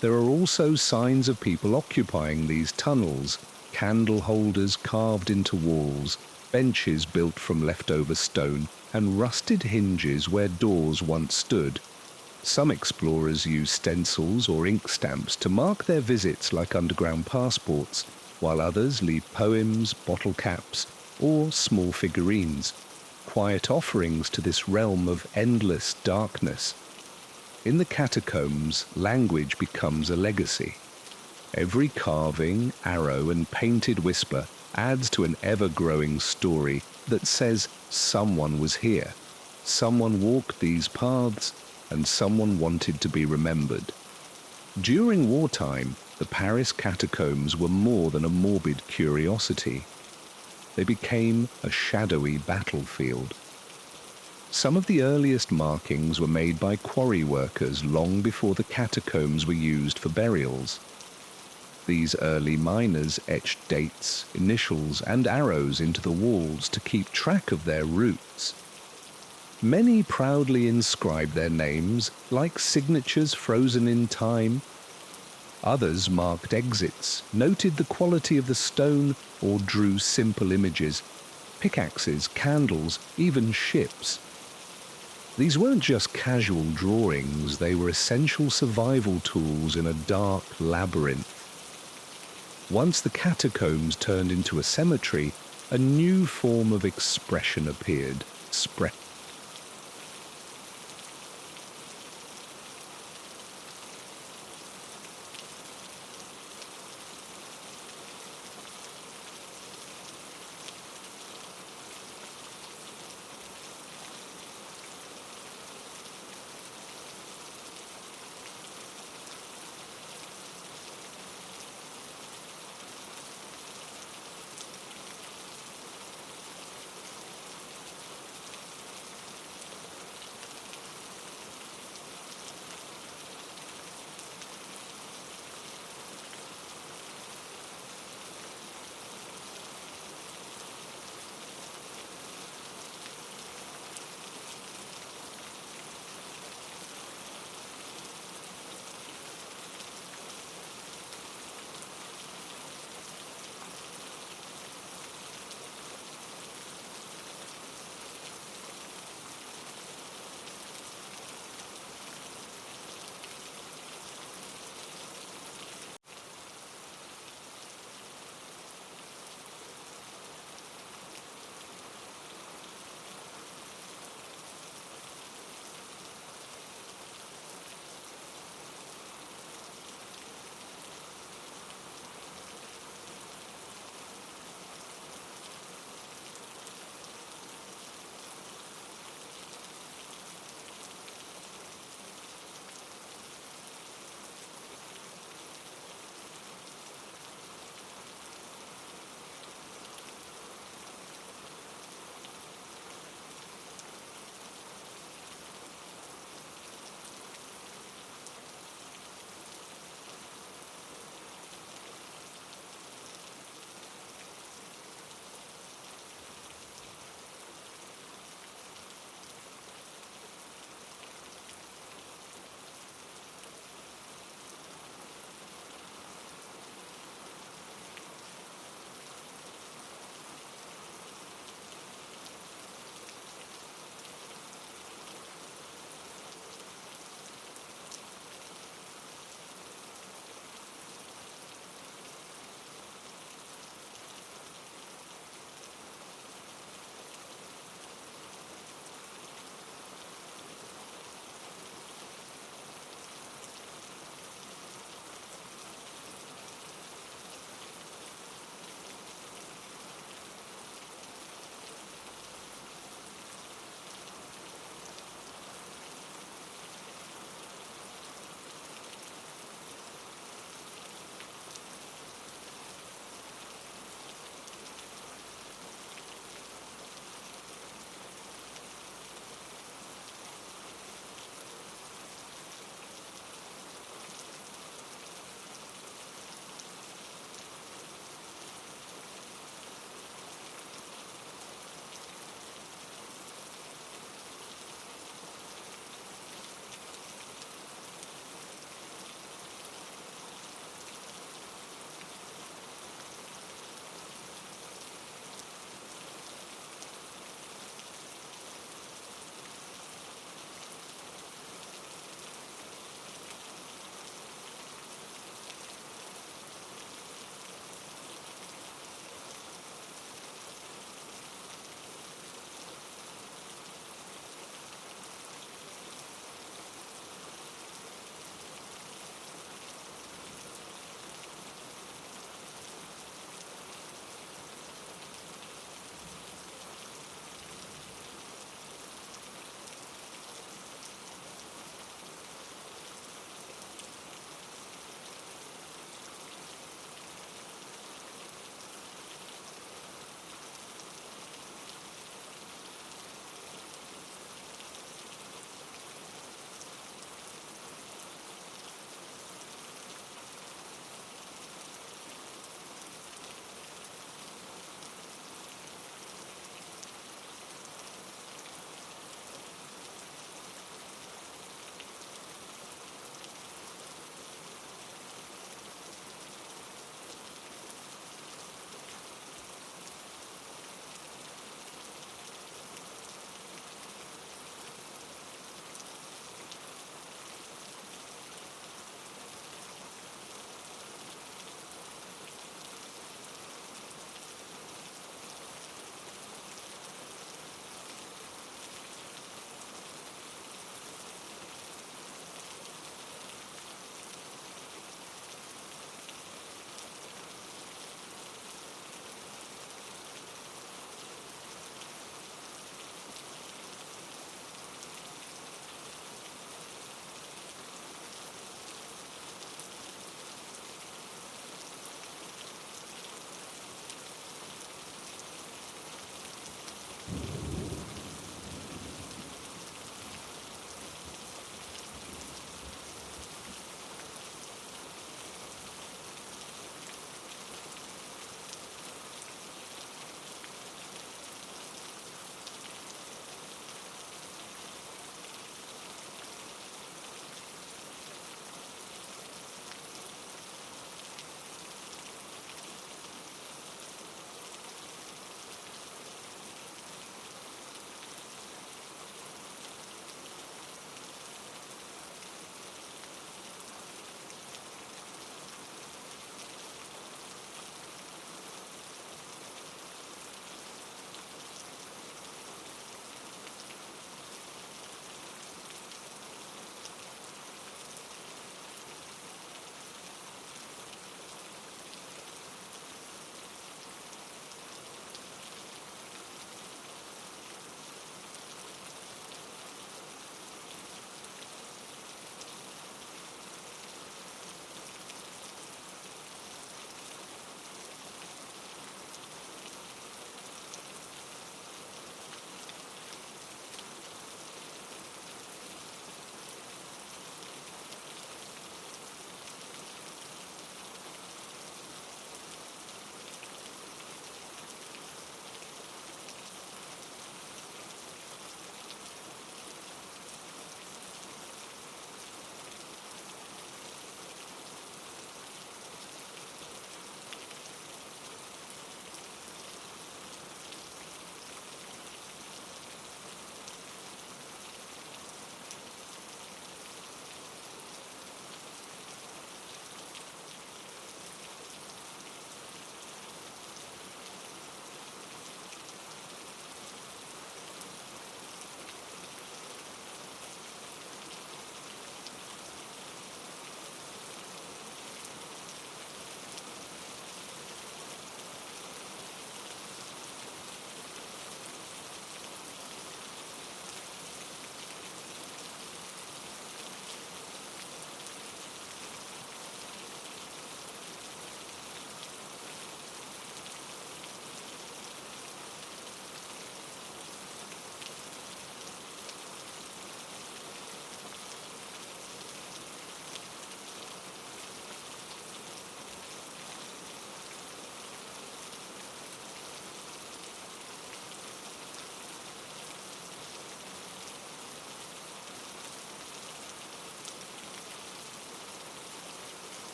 There are also signs of people occupying these tunnels, candle holders carved into walls, benches built from leftover stone, and rusted hinges where doors once stood. Some explorers use stencils or ink stamps to mark their visits like underground passports, while others leave poems, bottle caps, or small figurines, quiet offerings to this realm of endless darkness. In the catacombs, language becomes a legacy. Every carving, arrow, and painted whisper adds to an ever-growing story that says someone was here, someone walked these paths, and someone wanted to be remembered. During wartime, the Paris catacombs were more than a morbid curiosity. They became a shadowy battlefield. Some of the earliest markings were made by quarry workers long before the catacombs were used for burials. These early miners etched dates, initials, and arrows into the walls to keep track of their routes. Many proudly inscribed their names, like signatures frozen in time. Others marked exits, noted the quality of the stone, or drew simple images: pickaxes, candles, even ships. These weren't just casual drawings, they were essential survival tools in a dark labyrinth. Once the catacombs turned into a cemetery, a new form of expression appeared: